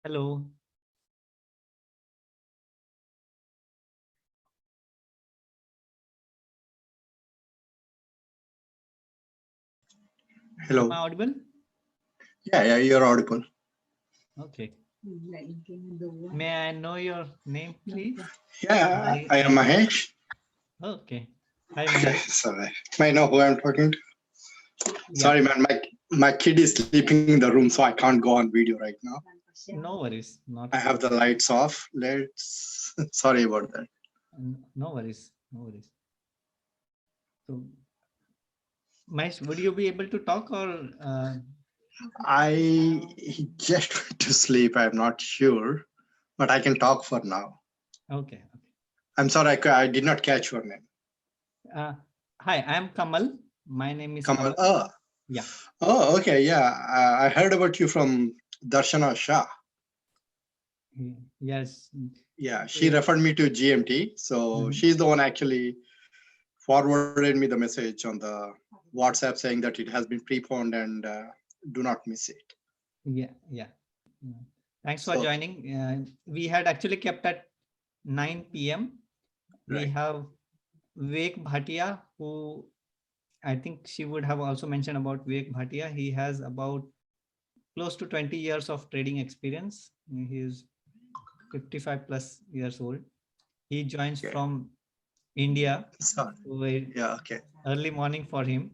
Hello. Hello. Am I audible? Yeah, you're audible. Okay. May I know your name, please? Yeah, I am Mahesh. Okay. Hi, Mahesh. Sorry. May I know who I'm talking to? Yeah. Sorry, man. My kid is sleeping in the room, so I can't go on video right now. No worries. I have the lights off. Sorry about that. No worries. No worries. So, Mahesh, would you be able to talk or? I just went to sleep. I'm not sure, but I can talk for now. Okay. I'm sorry, I did not catch your name. Hi, I'm Kamal. My name is Kamal. Kamal. Yeah. Oh, okay. Yeah, I heard about you from Darshana Shah. Yes. Yeah, she referred me to GMT. So she's the one actually forwarded me the message on the WhatsApp saying that it has been preponed and do not miss it. Yeah. Thanks for joining. We had actually kept at 9 p.m. We have Vivek Bhatia, who I think she would have also mentioned about Vivek Bhatia. He has about close to 20 years of trading experience. He is 55 plus years old. He joins from India. So early morning for him.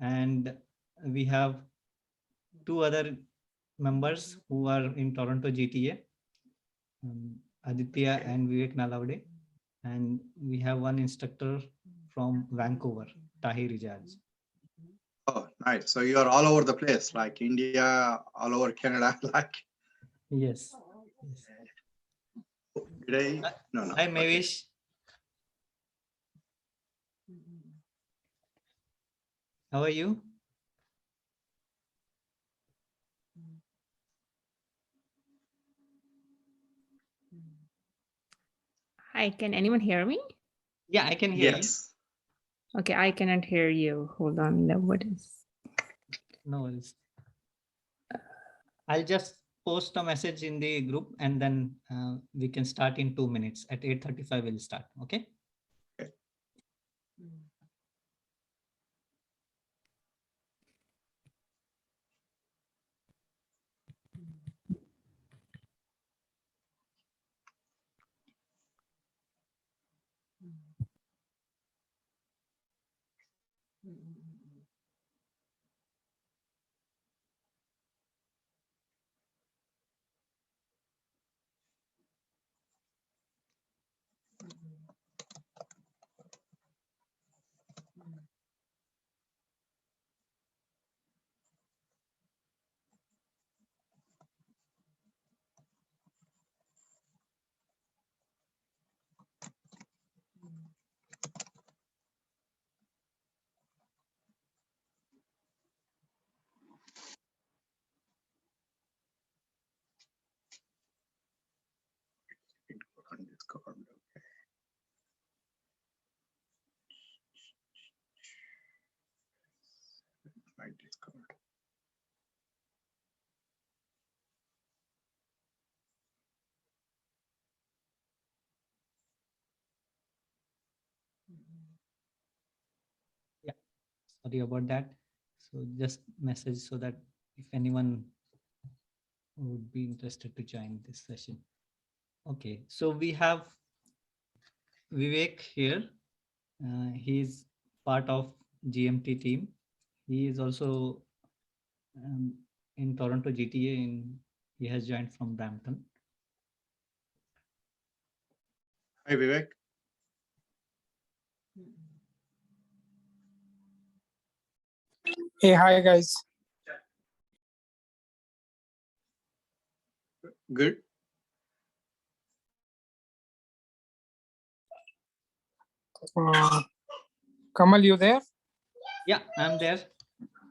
And we have two other members who are in Toronto GTA, Aditya and Vivek Nalawade. And we have one instructor from Vancouver, Tahir Ijaz. Oh, nice. So you are all over the place, like India, all over Canada, like. Yes. No. Hi, Mahesh. How are you? Hi, can anyone hear me? Yeah, I can hear you. Okay, I cannot hear you. Hold on. What is? No worries. I'll just post a message in the group and then we can start in 2 minutes. At 8:35 we'll start. Okay. Yeah, sorry about that. So just message so that if anyone would be interested to join this session. Okay, so we have Vivek here. He is part of GMT team. He is also in Toronto GTA. He has joined from Brampton. Hi, Vivek. Hey, hi guys. Good. Kamal, you there? Yeah, I'm there.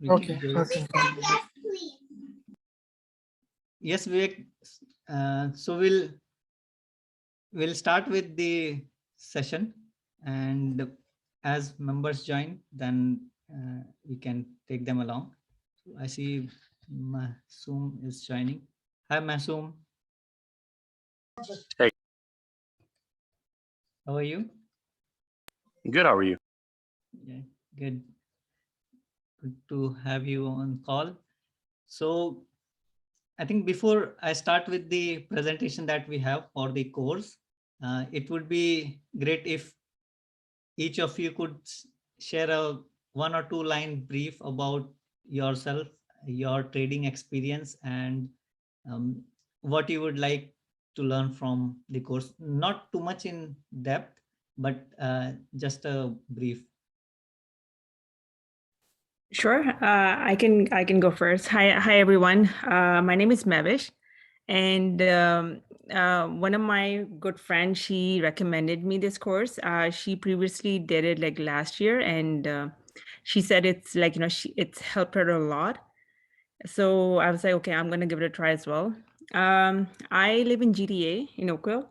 Okay. Yes, Vivek. So we'll start with the session, and as members join, then we can take them along. So I see Masoom is joining. Hi, Masoom. Hey. How are you? Good. How are you? Yeah, good. Good to have you on call. So I think before I start with the presentation that we have for the course, it would be great if each of you could share a 1 or 2 line brief about yourself, your trading experience, and um, what you would like to learn from the course. Not too much in depth, but just a brief. Sure. I can go first. Hi everyone. My name is Mavish, and one of my good friends, she recommended me this course. She previously did it like last year, and she said it's like it's helped her a lot. So I was like, okay, I'm gonna give it a try as well. I live in GTA in Oakville,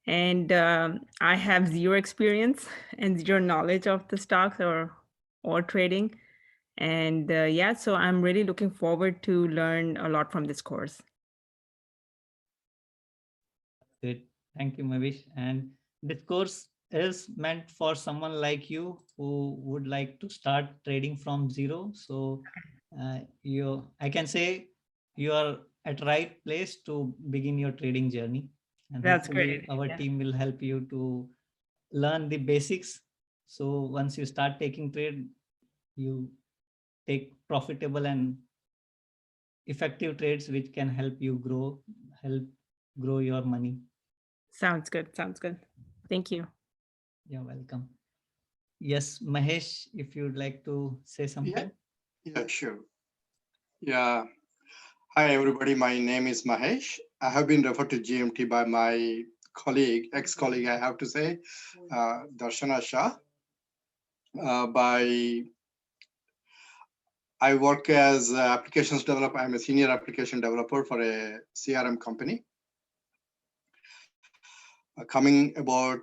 and I have zero experience and zero knowledge of the stocks or trading. And yeah, so I'm really looking forward to learn a lot from this course. Good. Thank you, Mavish. And this course is meant for someone like you who would like to start trading from zero. So I can say you are at right place to begin your trading journey. And That's hopefully great. our Yeah. team will help you to learn the basics. So once you start taking trade, you take profitable and effective trades which can help grow your money. Sounds good. Sounds good. Thank you. You're welcome. Yes, Mahesh, if you'd like to say something. Yeah, sure. Yeah. Hi, everybody. My name is Mahesh. I have been referred to GMT by my colleague, ex-colleague, I have to say, Darshana Shah. I work as applications developer. I'm a senior application developer for a CRM company. Talking about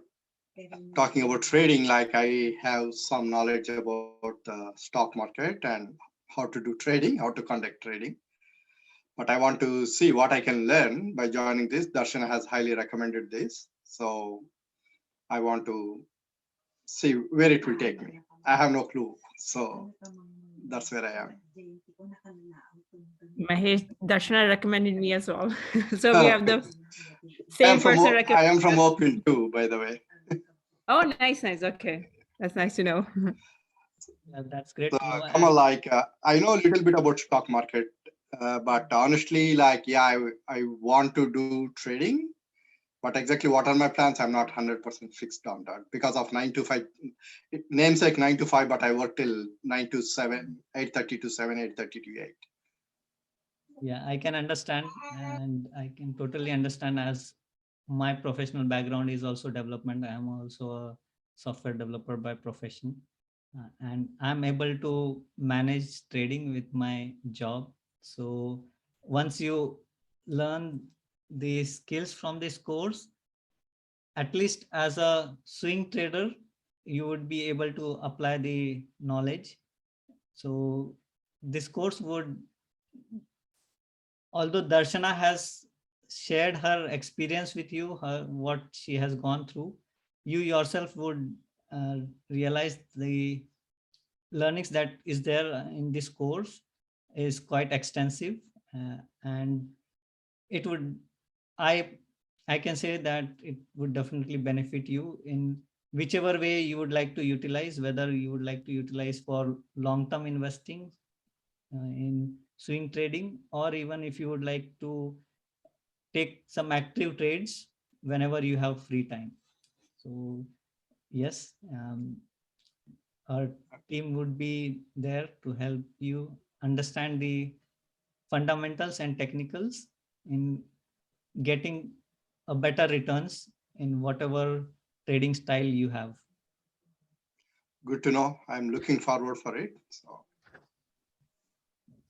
trading, like I have some knowledge about the stock market and how to do trading, how to conduct trading. But I want to see what I can learn by joining this. Darshana has highly recommended this. So I want to see where it will take me. I have no clue. So that's where I am. Mahesh, Darshana recommended me as well. So we have the I am same person I am from Oakville too, by the way. Oh, nice. Okay. That's nice to know. That's great So, to know. Kamal, like I know a little bit about stock market, but honestly, like, yeah, I want to do trading, but exactly what are my plans? I'm not 100% fixed on that because of 9 to 5. Namesake 9 to 5, but I work till 9 to 7, 8:30 to 7, 8:30 to 8. Yeah, I can understand, and I can totally understand, as my professional background is also development. I am also a software developer by profession, and I'm able to manage trading with my job. So once you learn the skills from this course, at least as a swing trader, you would be able to apply the knowledge. So this course would, although Darshana has shared her experience with you, what she has gone through, you yourself would uh, realize the learnings that is there in this course is quite extensive, and it would, I I can say that it would definitely benefit you in whichever way you would like to utilize, whether you would like to utilize for long-term investing in swing trading, or even if you would like to take some active trades whenever you have free time. So yes, our team would be there to help you understand the fundamentals and technicals in getting a better returns in whatever trading style you have. Good to know. I'm looking forward for it. So.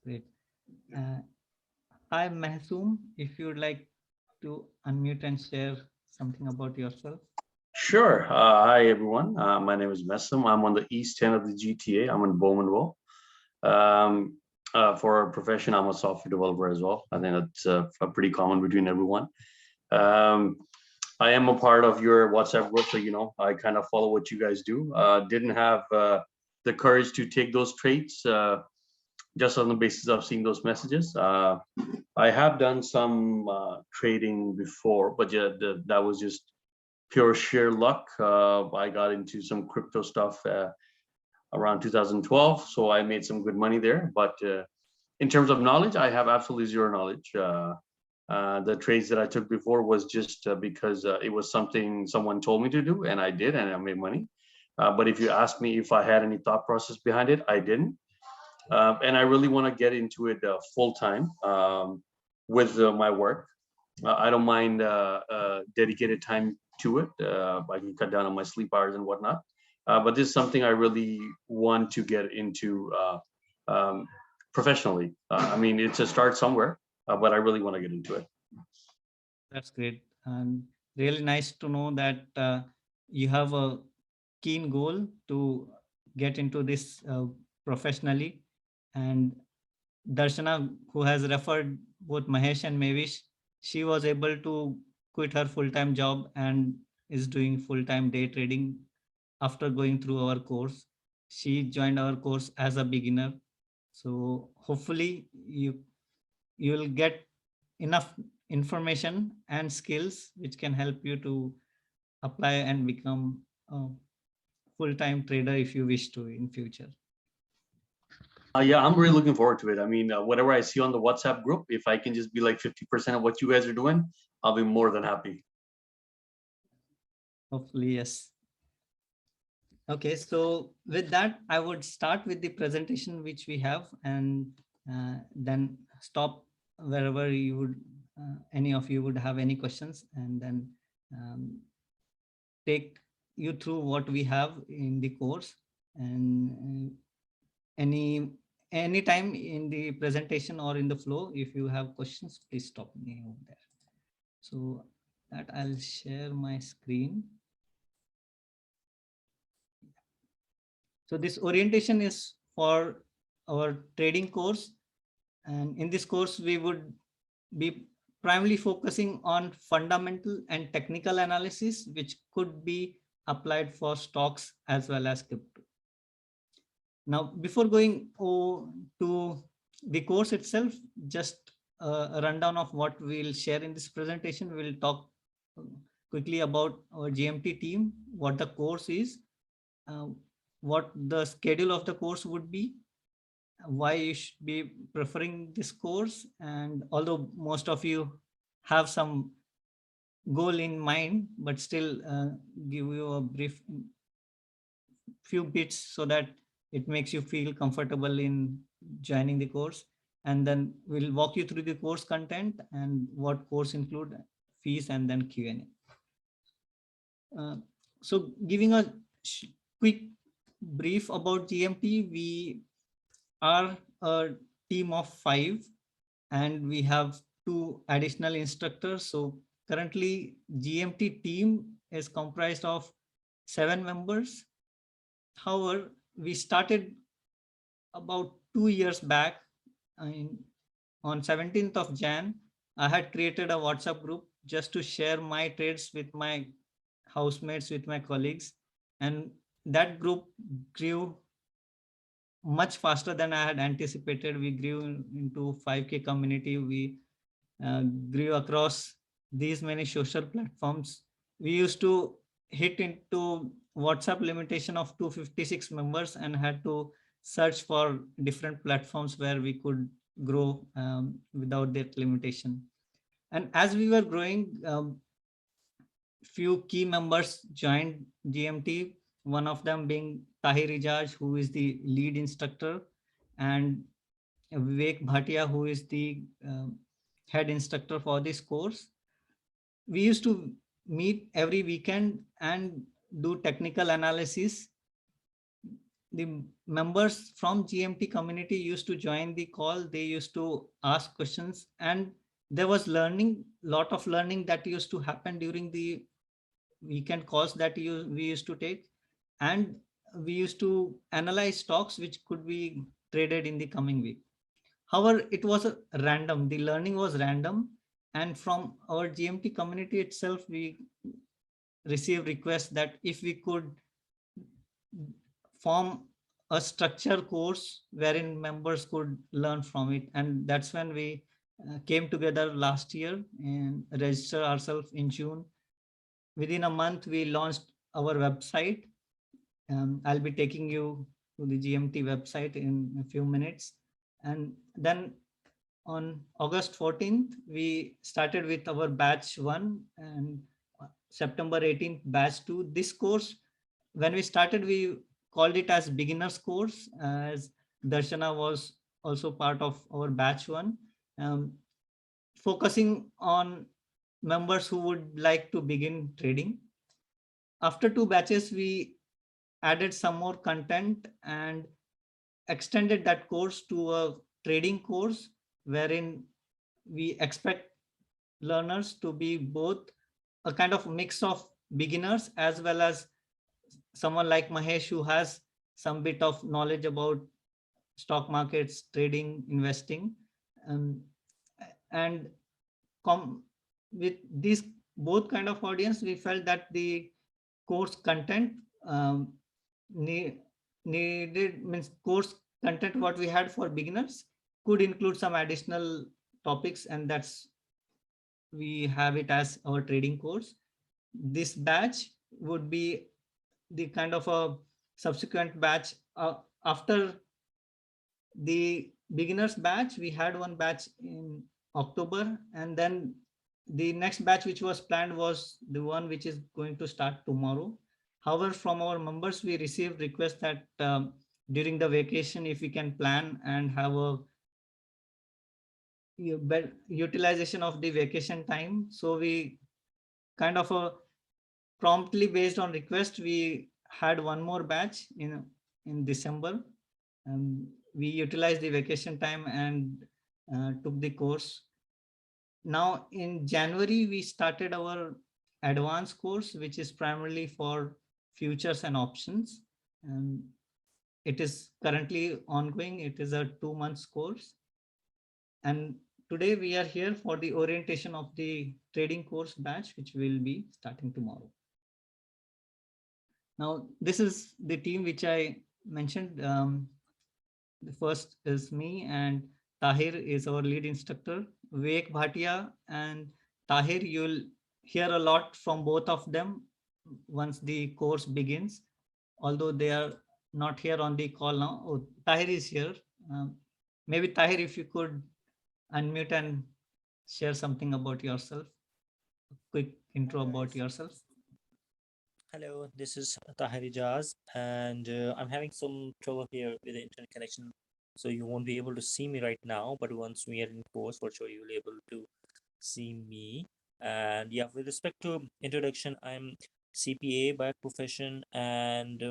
Great. Hi, Mahsoom, if you would like to unmute and share something about yourself. Sure. Hi, everyone. My name is Messam. I'm on the east end of the GTA. I'm in Bowmanville. For a profession, I'm a software developer as well. I think that's pretty common between everyone. I am a part of your WhatsApp group, so I kind of follow what you guys do. Didn't have the courage to take those trades just on the basis of seeing those messages. I have done some trading before, but yeah, that was just pure sheer luck. I got into some crypto stuff around 2012, so I made some good money there. But in terms of knowledge, I have absolutely zero knowledge. The trades that I took before was just because it was something someone told me to do, and I did, and I made money. But if you ask me if I had any thought process behind it, I didn't. And I really want to get into it full time with my work. I don't mind dedicated time to it. I can cut down on my sleep hours and whatnot. But this is something I really want to get into professionally. I mean, it's a start somewhere, but I really want to get into it. That's great. And really nice to know that you have a keen goal to get into this professionally. And Darshana, who has referred both Mahesh and Mavish, she was able to quit her full-time job and is doing full-time day trading after going through our course. She joined our course as a beginner. So hopefully you will get enough information and skills which can help you to apply and become a full-time trader if you wish to in future. Yeah, I'm really looking forward to it. I mean, whatever I see on the WhatsApp group, if I can just be like 50% of what you guys are doing, I'll be more than happy. Hopefully, yes. Okay, so with that, I would start with the presentation which we have, and then stop wherever you would, any of you would have any questions, and then take you through what we have in the course. And any time in the presentation or in the flow, if you have questions, please stop me over there. So that I'll share my screen. So this orientation is for our trading course. And in this course, we would be primarily focusing on fundamental and technical analysis, which could be applied for stocks as well as crypto. Now, before going to the course itself, just a rundown of what we'll share in this presentation. We'll talk quickly about our GMT team, what the course is, what the schedule of the course would be, why you should be preferring this course. And although most of you have some goal in mind, but still give you a brief few bits so that it makes you feel comfortable in joining the course. And then we'll walk you through the course content and what course include, fees, and then Q&A. So giving a quick brief about GMT, we are a team of 5 and we have 2 additional instructors. So currently GMT team is comprised of 7 members. However, we started about 2 years back. On 17th of Jan, I had created a WhatsApp group just to share my trades with my housemates, with my colleagues. And that group grew much faster than I had anticipated. We grew into 5K community. We grew across these many social platforms. We used to hit into WhatsApp limitation of 256 members and had to search for different platforms where we could grow without that limitation. And as we were growing, few key members joined GMT, one of them being Tahir Ijaj, who is the lead instructor, and Vivek Bhatia, who is the head instructor for this course. We used to meet every weekend and do technical analysis. The members from GMT community used to join the call. They used to ask questions, and there was lot of learning that used to happen during the weekend calls that we used to take. And we used to analyze stocks which could be traded in the coming week. However, it was random. The learning was random. And from our GMT community itself, we received requests that if we could form a structure course wherein members could learn from it. And that's when we came together last year and registered ourselves in June. Within a month, we launched our website. I'll be taking you to the GMT website in a few minutes. And then on August 14th, we started with our batch 1, and September 18th, batch 2. This course, when we started, we called it as beginners course, as Darshana was also part of our batch 1, focusing on members who would like to begin trading. After 2 batches, we added some more content and extended that course to a trading course wherein we expect learners to be both a kind of mix of beginners as well as someone like Mahesh who has some bit of knowledge about stock markets, trading, investing. And with these both kind of audience, we felt that the course content needed means course content what we had for beginners could include some additional topics, and that's we have it as our trading course. This batch would be the kind of a subsequent batch after the beginners batch. We had one batch in October, and then the next batch which was planned was the one which is going to start tomorrow. However, from our members, we received requests that during the vacation, if we can plan and have a utilization of the vacation time. So we kind of promptly based on request, we had one more batch in December. We utilized the vacation time and took the course. Now in January, we started our advanced course, which is primarily for futures and options. And it is currently ongoing. It is a 2 months course. And today we are here for the orientation of the trading course batch, which will be starting tomorrow. Now, this is the team which I mentioned. The first is me, and Tahir is our lead instructor. Vivek Bhatia and Tahir, you'll hear a lot from both of them once the course begins, although they are not here on the call now. Oh, Tahir is here. Maybe Tahir, if you could unmute and share something about yourself. A quick intro about yourself. Hello, this is Tahir Ijaz, and I'm having some trouble here with the internet connection, so you won't be able to see me right now, but once we are in course, for sure you'll be able to see me. And yeah, with respect to introduction, I'm CPA by profession, and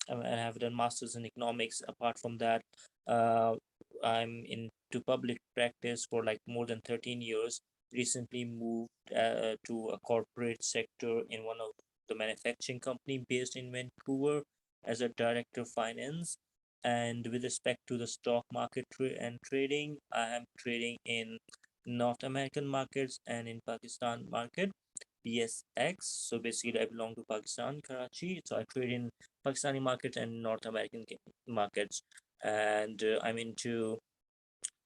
I have done masters in economics. Apart from that, I'm into public practice for like more than 13 years. Recently moved to a corporate sector in one of the manufacturing company based in Vancouver as a director of finance. And with respect to the stock market and trading, I am trading in North American markets and in Pakistan market, PSX. So basically I belong to Pakistan, Karachi. So I trade in Pakistani markets and North American markets. And I'm into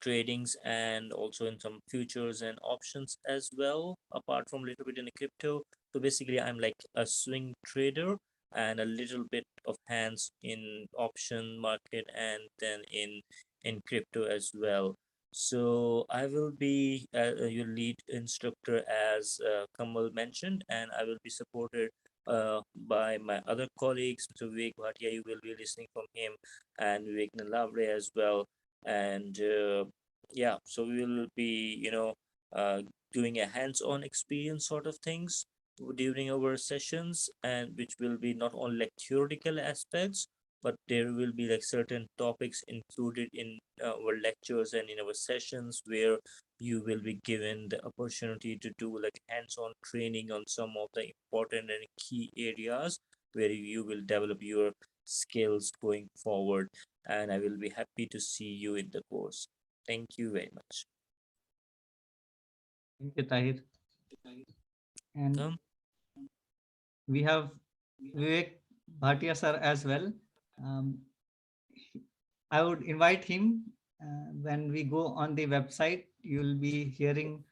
tradings and also in some futures and options as well, apart from a little bit in crypto. So basically I'm like a swing trader and a little bit of hands in option market and then in crypto as well. So I will be your lead instructor, as Kamal mentioned, and I will be supported by my other colleagues. So Vivek Bhatia, you will be listening from him, and Vivek Nalavre as well. And yeah, so we will be doing a hands-on experience sort of things during our sessions, and which will be not only like theoretical aspects, but there will be like certain topics included in our lectures and in our sessions where you will be given the opportunity to do like hands-on training on some of the important and key areas where you will develop your skills going forward. And I will be happy to see you in the course. Thank you very much. Thank you, Tahir. And Welcome. we have Vivek Bhatia sir as well. Um, I would invite him when we go on the website. You'll be hearing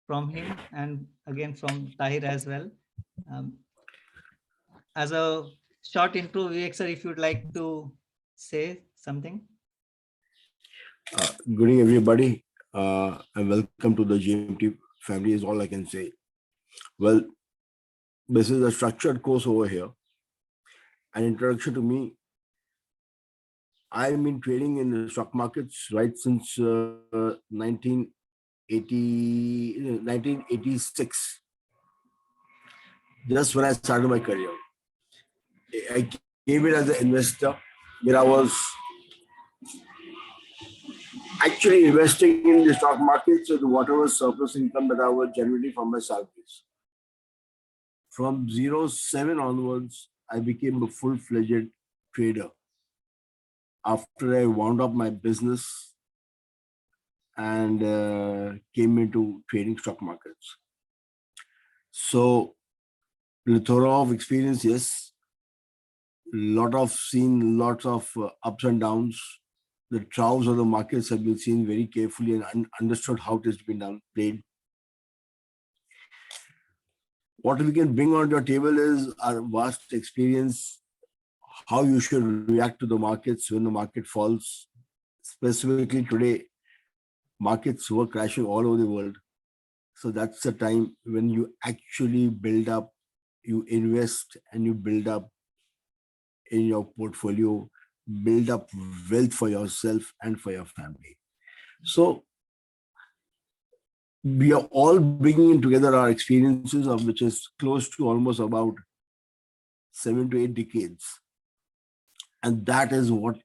from him and again from Tahir as well. Um, as a short intro, Vivek sir, if you'd like to say something. Good evening, everybody, and welcome to the GMT family is all I can say. Well, this is a structured course over here. An introduction to me. I've been trading in the stock markets right since 1986. Just when I started my career. I came in as an investor where I was actually investing in the stock markets with whatever surplus income that I was generating from my salaries. From 07 onwards, I became a full-fledged trader after I wound up my business and came into trading stock markets. So, plethora of experience, yes. Seen lots of ups and downs. The troughs of the markets have been seen very carefully and understood how it has been done, played. What we can bring on your table is our vast experience, how you should react to the markets when the market falls. Specifically today, markets were crashing all over the world. So that's the time when you actually build up, you invest and you build up in your portfolio, build up wealth for yourself and for your family. So we are all bringing together our experiences of which is close to almost about 7 to 8 decades. And that is what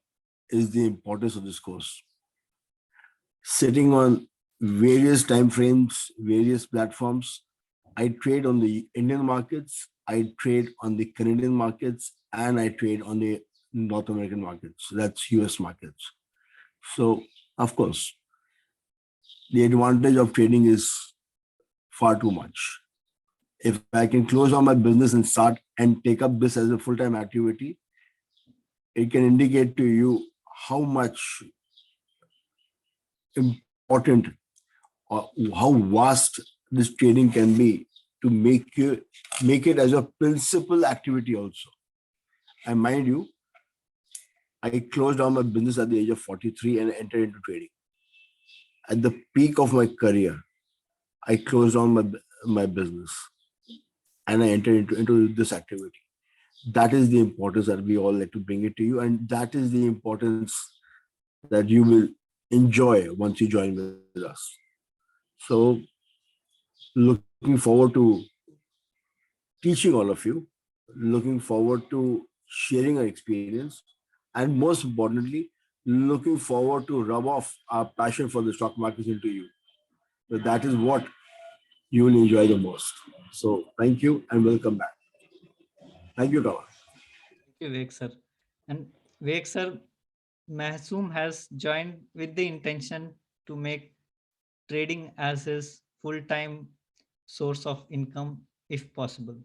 is the importance of this course. Sitting on various time frames, various platforms. I trade on the Indian markets, I trade on the Canadian markets, and I trade on the North American markets. That's US markets. So, of course, the advantage of trading is far too much. If I can close down my business and start and take up this as a full-time activity, it can indicate to you how much important or how vast this trading can be to make it as a principal activity also. And mind you, I closed down my business at the age of 43 and entered into trading. At the peak of my career, I closed down my business and I entered into this activity. That is the importance that we all like to bring it to you, and that is the importance that you will enjoy once you join with us. So, looking forward to teaching all of you, looking forward to sharing our experience, and most importantly, looking forward to rub off our passion for the stock markets into you. So that is what you will enjoy the most. So thank you and welcome back. Thank you, Kamal. Thank you, Vivek sir. And Vivek sir, Mahsoom has joined with the intention to make trading as his full-time source of income if possible.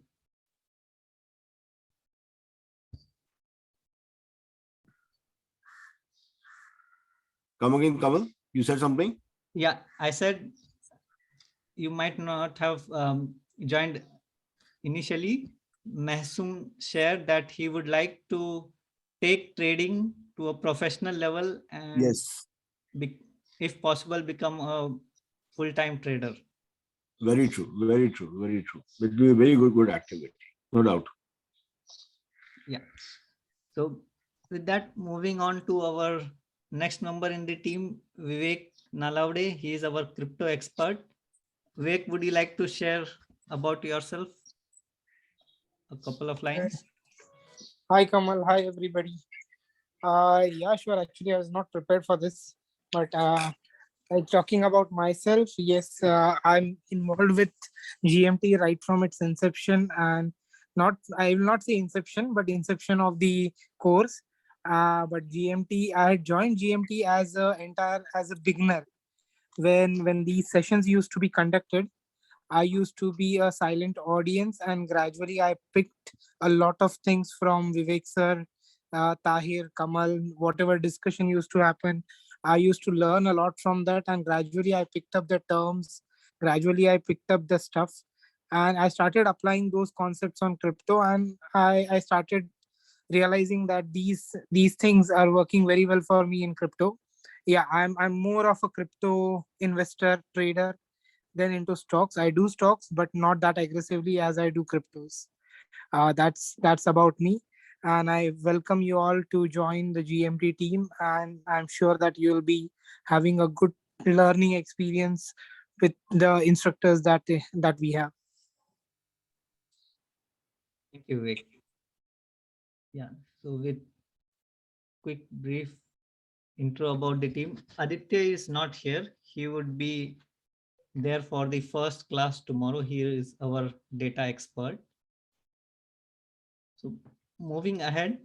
Come again, Kamal. You said something? Yeah, I said you might not have joined initially. Mahsoom shared that he would like to take trading to a professional level and, Yes. if possible, become a full-time trader. Very true. Very true. Very true. It will be a very good activity. No doubt. Yeah. So with that, moving on to our next member in the team, Vivek Nalavde. He is our crypto expert. Vivek, would you like to share about yourself? A couple of lines. Hi, Kamal. Hi, everybody. Yeah, sure. Actually, I was not prepared for this, but talking about myself, yes, I'm involved with GMT right from its inception, and I will not say inception, but inception of the course. But GMT, I had joined GMT as a beginner when these sessions used to be conducted. I used to be a silent audience, and gradually I picked a lot of things from Vivek sir, Tahir, Kamal, whatever discussion used to happen. I used to learn a lot from that, and gradually I picked up the terms. Gradually, I picked up the stuff, and I started applying those concepts on crypto, and I started realizing that these things are working very well for me in crypto. Yeah, I'm more of a crypto investor trader than into stocks. I do stocks, but not that aggressively as I do cryptos. That's about me, and I welcome you all to join the GMT team. And I'm sure that you'll be having a good learning experience with the instructors that we have. Thank you, Vic. Yeah. So with quick brief intro about the team, Aditya is not here. He would be there for the first class tomorrow. He is our data expert. So moving ahead,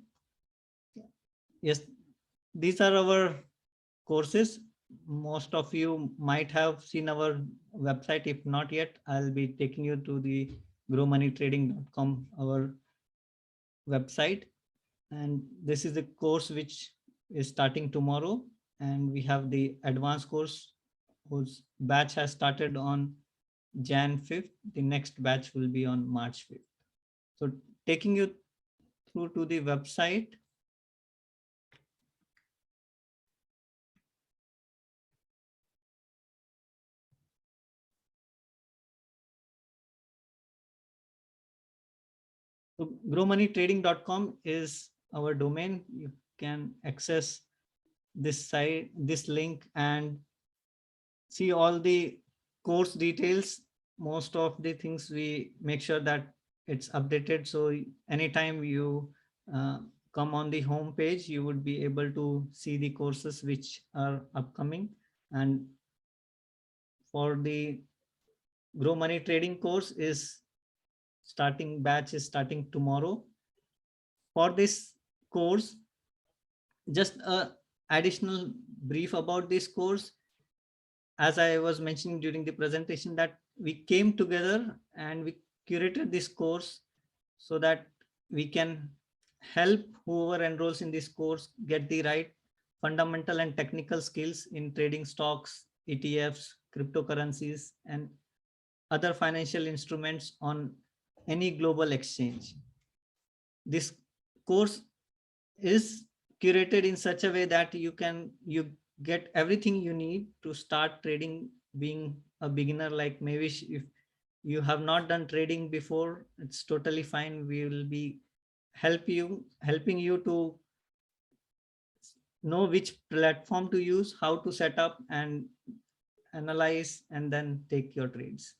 yes, these are our courses. Most of you might have seen our website. If not yet, I'll be taking you to the growmoneytrading.com, our website. And this is the course which is starting tomorrow. And we have the advanced course whose batch has started on Jan 5th. The next batch will be on March 5th. So taking you through to the website. So growmoneytrading.com is our domain. You can access this site, this link, and see all the course details. Most of the things we make sure that it's updated. So anytime you come on the home page, you would be able to see the courses which are upcoming. And for the Grow Money Trading course is batch is starting tomorrow. For this course, just a additional brief about this course. As I was mentioning during the presentation, that we came together and we curated this course so that we can help whoever enrolls in this course get the right fundamental and technical skills in trading stocks, ETFs, cryptocurrencies, and other financial instruments on any global exchange. This course is curated in such a way that you get everything you need to start trading. Being a beginner like Mavish, if you have not done trading before, it's totally fine. We will be helping you to know which platform to use, how to set up and analyze, and then take your trades.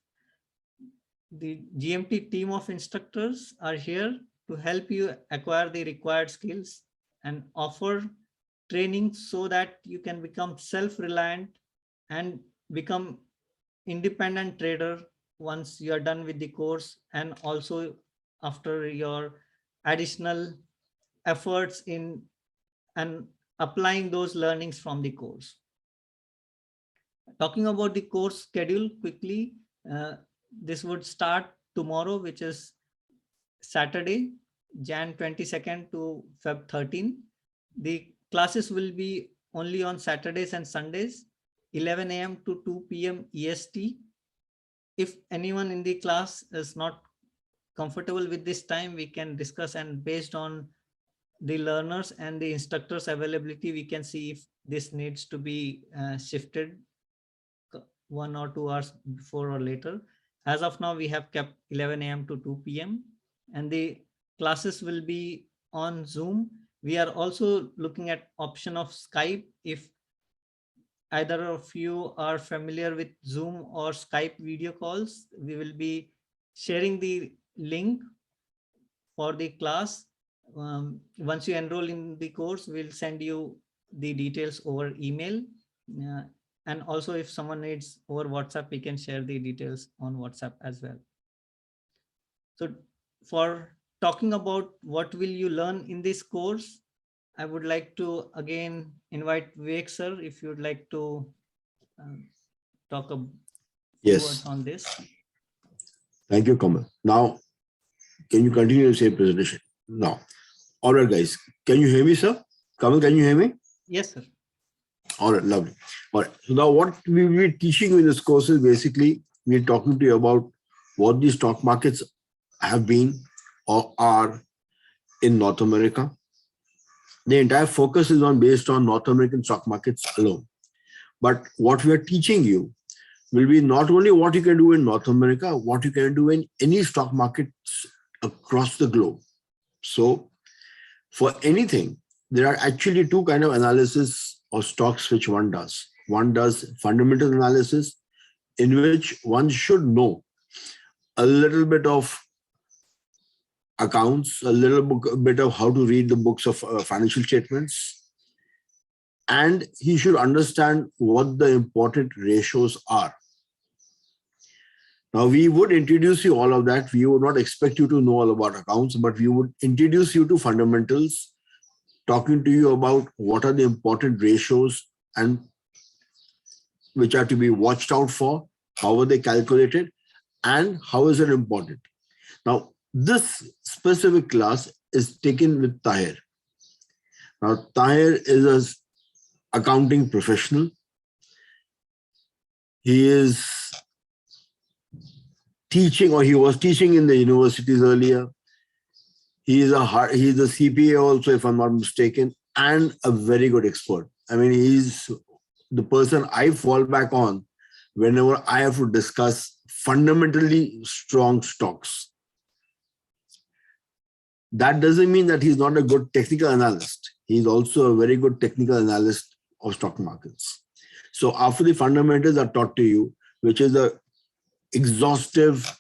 The GMT team of instructors are here to help you acquire the required skills and offer training so that you can become self-reliant and become independent trader once you are done with the course, and also after your additional efforts in and applying those learnings from the course. Talking about the course schedule quickly, this would start tomorrow, which is Saturday, Jan 22nd to Feb 13. The classes will be only on Saturdays and Sundays, 11 a.m. to 2 p.m. EST. If anyone in the class is not comfortable with this time, we can discuss, and based on the learners and the instructors availability, we can see if this needs to be shifted 1 or 2 hours before or later. As of now, we have kept 11 a.m. to 2 p.m. and the classes will be on Zoom. We are also looking at option of Skype. If either of you are familiar with Zoom or Skype video calls, we will be sharing the link for the class. Once you enroll in the course, we'll send you the details over email. And also if someone needs over WhatsApp, we can share the details on WhatsApp as well. So for talking about what will you learn in this course, I would like to again invite Vivek sir, if you'd like to talk a few words on this. Thank you, Kamal. Now, can you continue the same presentation? Now, all right, guys. Can you hear me, sir? Kamal, can you hear me? Yes, sir. All right, lovely. All right. So now what we will be teaching you in this course is basically we're talking to you about what the stock markets have been or are in North America. The entire focus is based on North American stock markets alone. But what we are teaching you will be not only what you can do in North America, what you can do in any stock markets across the globe. So for anything, there are actually two kinds of analysis of stocks which one does. One does fundamental analysis, in which one should know a little bit of accounts, a bit of how to read the books of financial statements, and he should understand what the important ratios are. Now, we would introduce you all of that. We would not expect you to know all about accounts, but we would introduce you to fundamentals, talking to you about what are the important ratios and which are to be watched out for, how are they calculated, and how is it important. Now, this specific class is taken with Tahir. Now, Tahir is an accounting professional. He is teaching, or he was teaching in the universities earlier. He is a CPA also, if I'm not mistaken, and a very good expert. I mean, he's the person I fall back on whenever I have to discuss fundamentally strong stocks. That doesn't mean that he's not a good technical analyst. He's also a very good technical analyst of stock markets. So after the fundamentals are taught to you, which is a exhaustive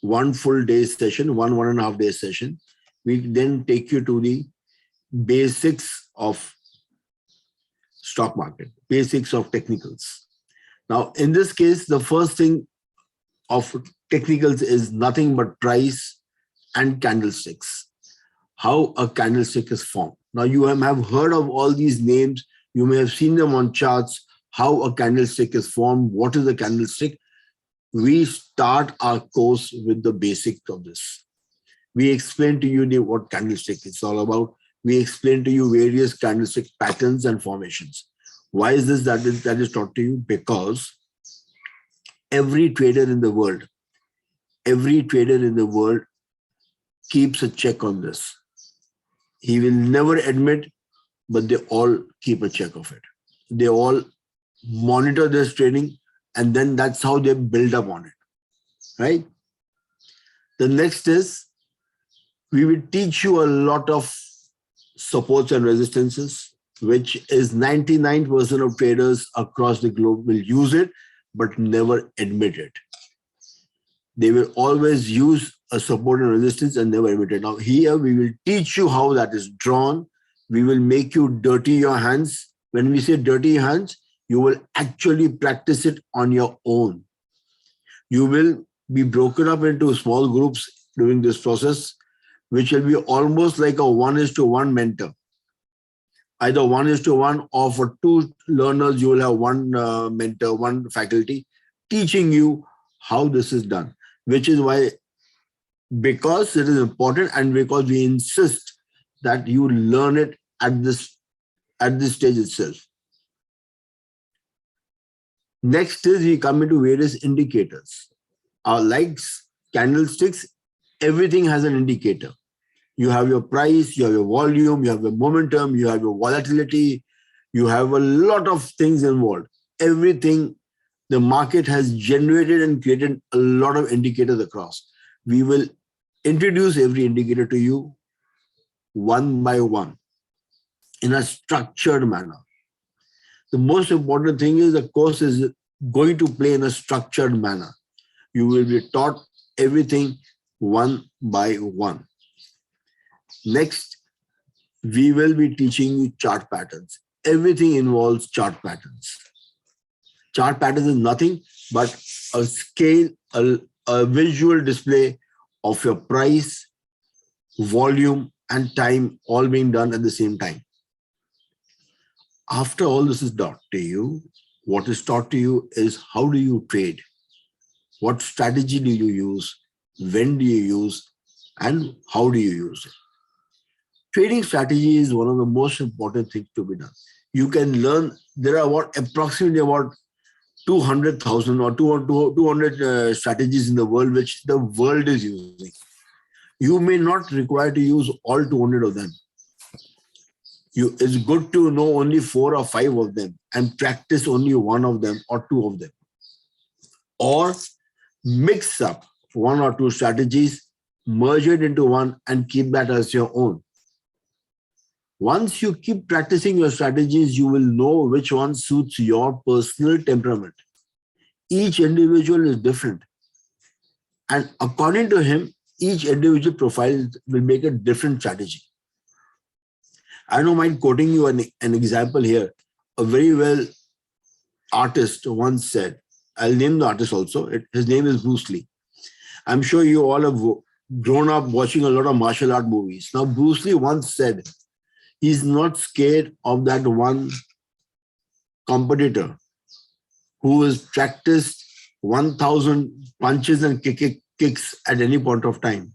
1 full day session, 1.5 day session, we then take you to the basics of stock market, basics of technicals. Now, in this case, the first thing of technicals is nothing but price and candlesticks, how a candlestick is formed. Now, you have heard of all these names. You may have seen them on charts, how a candlestick is formed, what is a candlestick. We start our course with the basics of this. We explain to you what candlestick is all about. We explain to you various candlestick patterns and formations. Why is this that is taught to you? Because every trader in the world keeps a check on this. He will never admit, but they all keep a check of it. They all monitor this trading, and then that's how they build up on it, right? The next is, we will teach you a lot of supports and resistances, which is 99% of traders across the globe will use it, but never admit it. They will always use a support and resistance and never admit it. Now here we will teach you how that is drawn. We will make you dirty your hands. When we say dirty hands, you will actually practice it on your own. You will be broken up into small groups during this process, which will be almost like a 1:1 mentor. Either 1:1, or for 2 learners, you will have 1 mentor, 1 faculty teaching you how this is done, which is why, because it is important and because we insist that you learn it at this stage itself. Next is we come into various indicators. Our likes, candlesticks, everything has an indicator. You have your price, you have your volume, you have your momentum, you have your volatility, you have a lot of things involved. Everything, the market has generated and created a lot of indicators across. We will introduce every indicator to you one by one in a structured manner. The most important thing is the course is going to play in a structured manner. You will be taught everything one by one. Next, we will be teaching you chart patterns. Everything involves chart patterns. Chart patterns is nothing but a scale, a visual display of your price, volume, and time all being done at the same time. After all this is taught to you, what is taught to you is how do you trade? What strategy do you use? When do you use? And how do you use it? Trading strategy is one of the most important things to be done. You can learn, there are approximately about 200,000 or 200 strategies in the world, which the world is using. You may not require to use all 200 of them. It's good to know only 4 or 5 of them and practice only 1 of them or 2 of them. Or mix up 1 or 2 strategies, merge it into one and keep that as your own. Once you keep practicing your strategies, you will know which one suits your personal temperament. Each individual is different. And according to him, each individual profile will make a different strategy. I don't mind quoting you an example here. A very well artist once said, I'll name the artist also. His name is Bruce Lee. I'm sure you all have grown up watching a lot of martial art movies. Now, Bruce Lee once said, he's not scared of that one competitor who has practiced 1,000 punches and kicks at any point of time.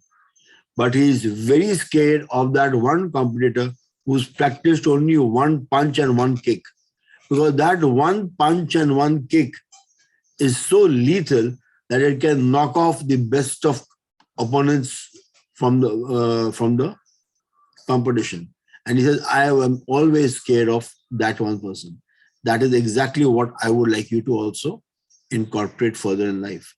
But he is very scared of that one competitor who's practiced only 1 punch and 1 kick. Because that 1 punch and 1 kick is so lethal that it can knock off the best of opponents from the competition. And he says, I am always scared of that one person. That is exactly what I would like you to also incorporate further in life.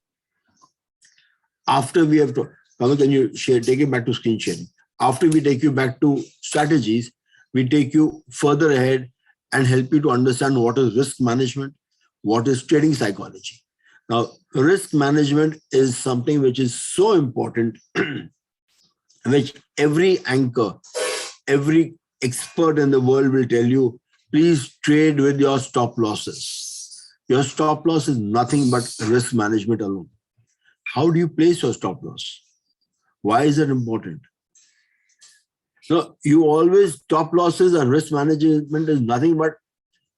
After we have to, can you take it back to screen sharing? After we take you back to strategies, we take you further ahead and help you to understand what is risk management, what is trading psychology. Now, risk management is something which is so important, which every anchor, every expert in the world will tell you, please trade with your stop losses. Your stop loss is nothing but risk management alone. How do you place your stop loss? Why is it important? So you always, stop losses and risk management is nothing but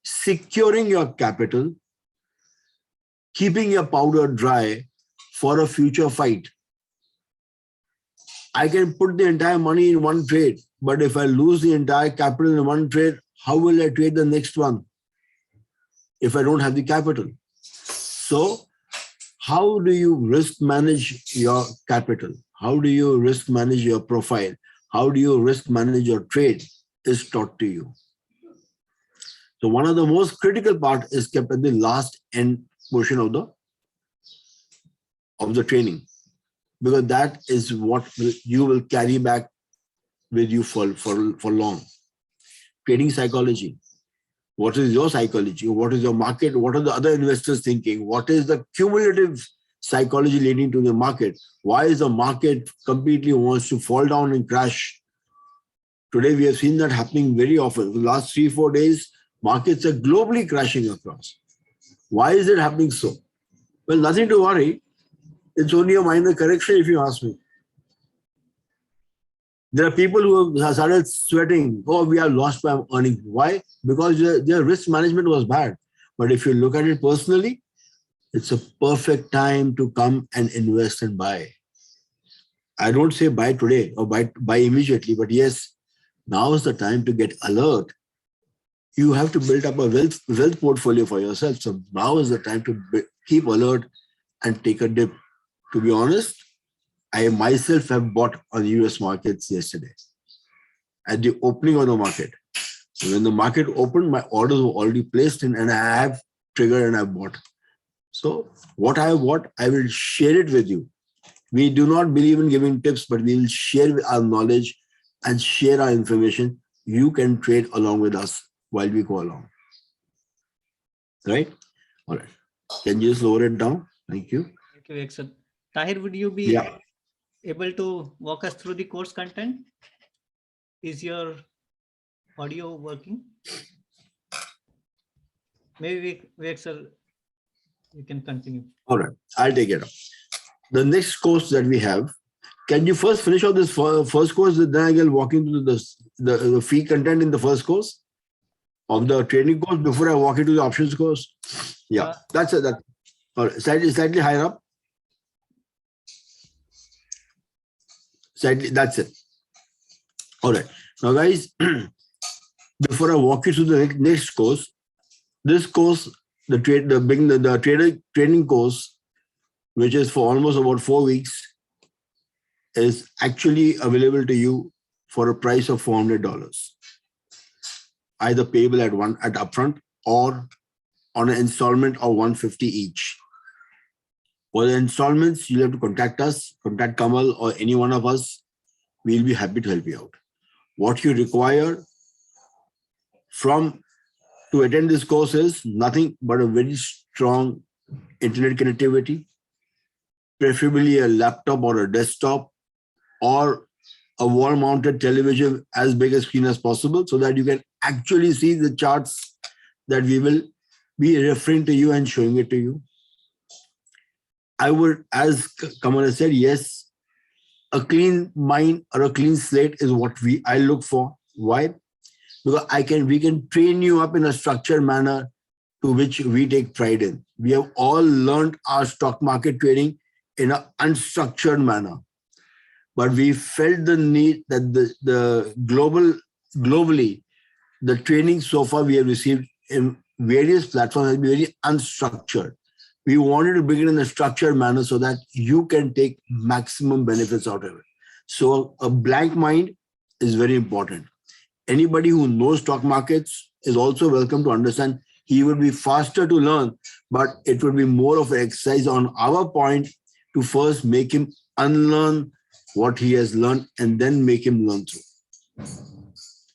securing your capital, keeping your powder dry for a future fight. I can put the entire money in one trade, but if I lose the entire capital in one trade, how will I trade the next one if I don't have the capital? So how do you risk manage your capital? How do you risk manage your profile? How do you risk manage your trade is taught to you. So one of the most critical part is kept at the last end portion of the training, because that is what you will carry back with you for long. Trading psychology. What is your psychology? What is your market? What are the other investors thinking? What is the cumulative psychology leading to the market? Why is the market completely wants to fall down and crash? Today, we have seen that happening very often. The last 3-4 days, markets are globally crashing across. Why is it happening so? Well, nothing to worry. It's only a minor correction if you ask me. There are people who have started sweating, oh, we are lost by earnings. Why? Because their risk management was bad. But if you look at it personally, it's a perfect time to come and invest and buy. I don't say buy today or buy immediately, but yes, now is the time to get alert. You have to build up a wealth portfolio for yourself. So now is the time to keep alert and take a dip. To be honest, I myself have bought on US markets yesterday at the opening of the market. So when the market opened, my orders were already placed in and I have triggered and I bought. So what I have bought, I will share it with you. We do not believe in giving tips, but we will share our knowledge and share our information. You can trade along with us while we go along. Right? All right. Can you just lower it down? Thank you. Thank you, Vivek. Tahir, would you be able to walk us through the course content? Is your audio working? Maybe Vivek, you can continue. All right, I'll take it up. The next course that we have, can you first finish off this first course, then I'll walk into the fee content in the first course of the training course before I walk into the options course? Yeah, that's it. All right, slightly higher up. Sadly, that's it. All right. Now, guys, before I walk you through the next course, this course, the trader training course, which is for almost about 4 weeks, is actually available to you for a price of $400, either payable at upfront or on an installment of $150 each. For the installments, you'll have to contact us, contact Kamal or any one of us. We'll be happy to help you out. What you require to attend this course is nothing but a very strong internet connectivity, preferably a laptop or a desktop, or a wall-mounted television as big a screen as possible, so that you can actually see the charts that we will be referring to you and showing it to you. I would, as Kamal has said, yes, a clean mind or a clean slate is what I look for. Why? Because we can train you up in a structured manner to which we take pride in. We have all learned our stock market trading in an unstructured manner, but we felt the need that globally, the training so far we have received in various platforms has been very unstructured. We wanted to bring it in a structured manner so that you can take maximum benefits out of it. So a blank mind is very important. Anybody who knows stock markets is also welcome to understand. He will be faster to learn, but it will be more of an exercise on our point to first make him unlearn what he has learned and then make him learn through.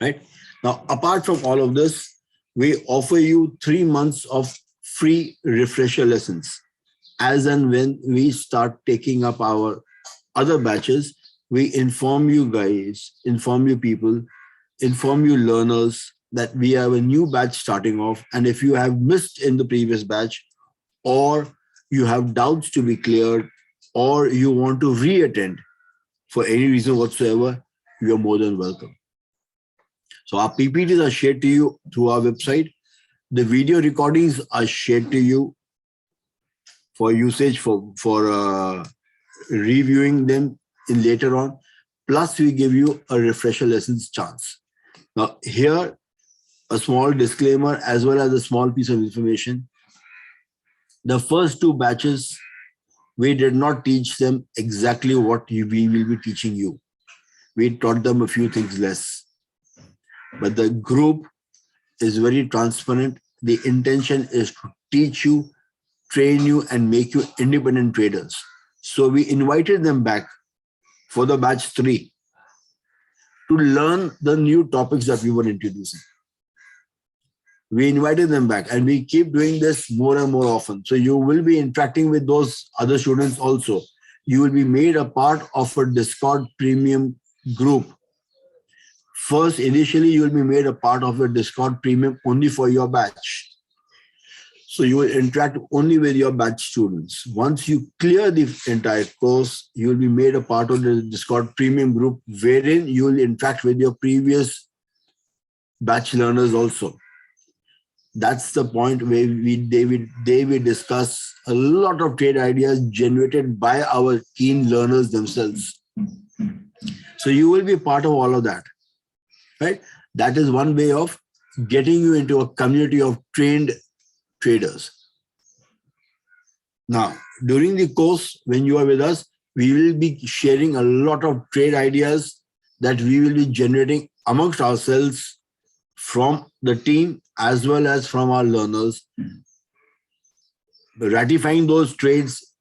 Right? Now, apart from all of this, we offer you 3 months of free refresher lessons. As and when we start taking up our other batches, we inform you guys, inform you people, inform you learners that we have a new batch starting off. And if you have missed in the previous batch, or you have doubts to be cleared, or you want to re-attend for any reason whatsoever, you are more than welcome. So our PPTs are shared to you through our website. The video recordings are shared to you for usage for reviewing them in later on. Plus, we give you a refresher lessons chance. Now, here, a small disclaimer as well as a small piece of information. The first 2 batches, we did not teach them exactly what we will be teaching you. We taught them a few things less. But the group is very transparent. The intention is to teach you, train you, and make you independent traders. So we invited them back for the batch 3 to learn the new topics that we were introducing. We invited them back, and we keep doing this more and more often. So you will be interacting with those other students also. You will be made a part of a Discord premium group. First, initially, you will be made a part of a Discord premium only for your batch. So you will interact only with your batch students. Once you clear the entire course, you will be made a part of the Discord premium group, wherein you will interact with your previous batch learners also. That's the point where we discuss a lot of trade ideas generated by our keen learners themselves. So you will be part of all of that, right? That is one way of getting you into a community of trained traders. Now, during the course, when you are with us, we will be sharing a lot of trade ideas that we will be generating amongst ourselves from the team as well as from our learners, ratifying those trades,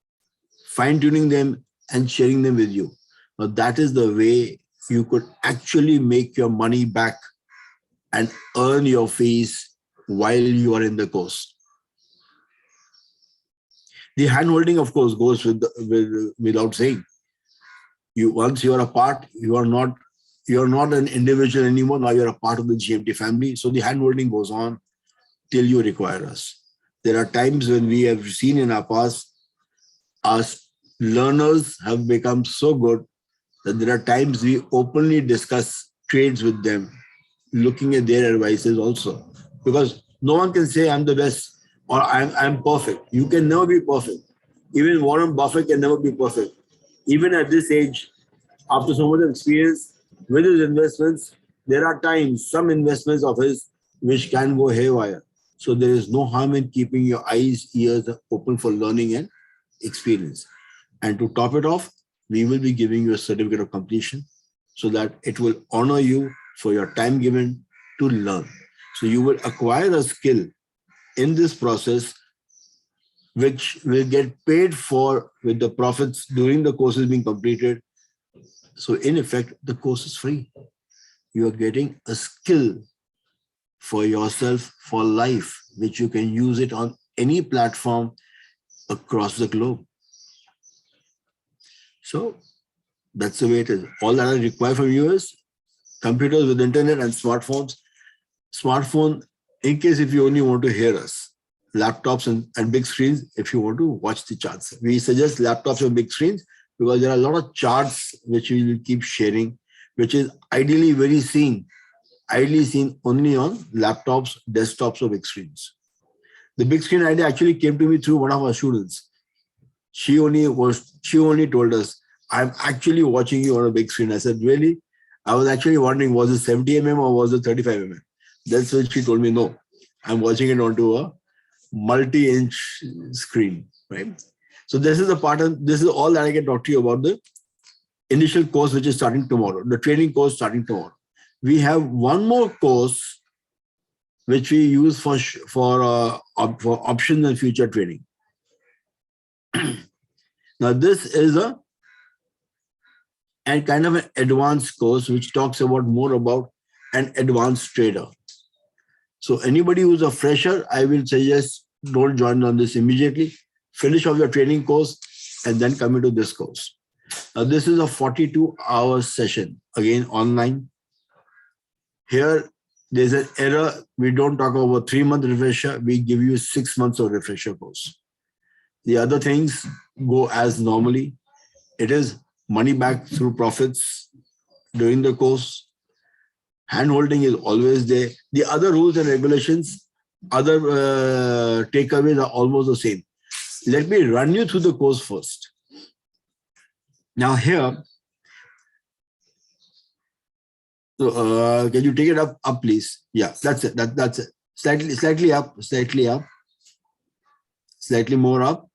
fine-tuning them, and sharing them with you. Now, that is the way you could actually make your money back and earn your fees while you are in the course. The hand-holding, of course, goes without saying. Once you are a part, you are not an individual anymore. Now you're a part of the GMT family. So the hand-holding goes on till you require us. There are times when we have seen in our past, our learners have become so good that there are times we openly discuss trades with them, looking at their advices also. Because no one can say I'm the best or I'm perfect. You can never be perfect. Even Warren Buffett can never be perfect. Even at this age, after so much experience with his investments, there are times, some investments of his, which can go haywire. So there is no harm in keeping your eyes, ears open for learning and experience. And to top it off, we will be giving you a certificate of completion so that it will honor you for your time given to learn. So you will acquire a skill in this process, which will get paid for with the profits during the courses being completed. So in effect, the course is free. You are getting a skill for yourself for life, which you can use it on any platform across the globe. So that's the way it is. All that I require from you is computers with internet and smartphones. Smartphone, in case if you only want to hear us. Laptops and big screens if you want to watch the charts. We suggest laptops and big screens because there are a lot of charts which we will keep sharing, which is ideally seen only on laptops, desktops, or big screens. The big screen idea actually came to me through one of our students. She only told us, I'm actually watching you on a big screen. I said, really? I was actually wondering, was it 70 mm or was it 35 mm? That's when she told me, no, I'm watching it onto a multi-inch screen, right? So this is the part of, this is all that I can talk to you about the initial course, which is starting tomorrow, the training course starting tomorrow. We have one more course which we use for options and future trading. Now this is a kind of an advanced course which talks about more about an advanced trader. So anybody who's a fresher, I will suggest don't join on this immediately. Finish off your training course and then come into this course. Now this is a 42-hour session, again online. Here there's an error. We don't talk about 3-month refresher. We give you 6 months of refresher course. The other things go as normally. It is money back through profits during the course. Handholding is always there. The other rules and regulations, other takeaways are almost the same. Let me run you through the course first. Now here, so, can you take it up, please? Yeah, that's it. That's it. Slightly up, slightly more up.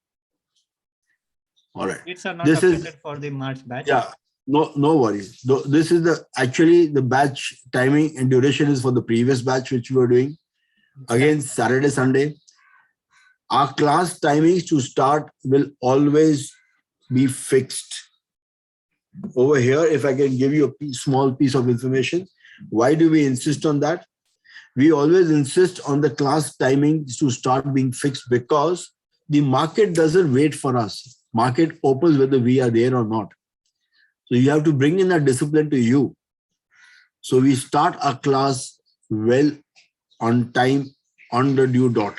All right. It's not this updated is for the March batch. Yeah. No worries. This is actually the batch timing and duration is for the previous batch which we were doing. Again, Saturday, Sunday. Our class timings to start will always be fixed. Over here, if I can give you a small piece of information, why do we insist on that? We always insist on the class timings to start being fixed because the market doesn't wait for us. Market opens whether we are there or not. So you have to bring in that discipline to you. So we start our class well on time, on the due dot.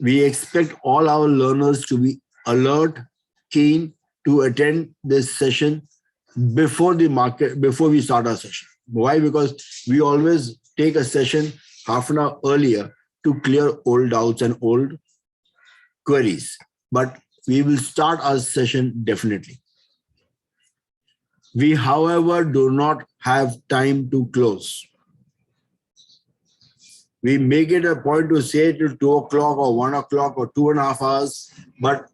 We expect all our learners to be alert, keen to attend this session before we start our session. Why? Because we always take a session half an hour earlier to clear old doubts and old queries. But we will start our session definitely. We, however, do not have time to close. We make it a point to say till 2 o'clock or 1 o'clock or 2.5 hours, but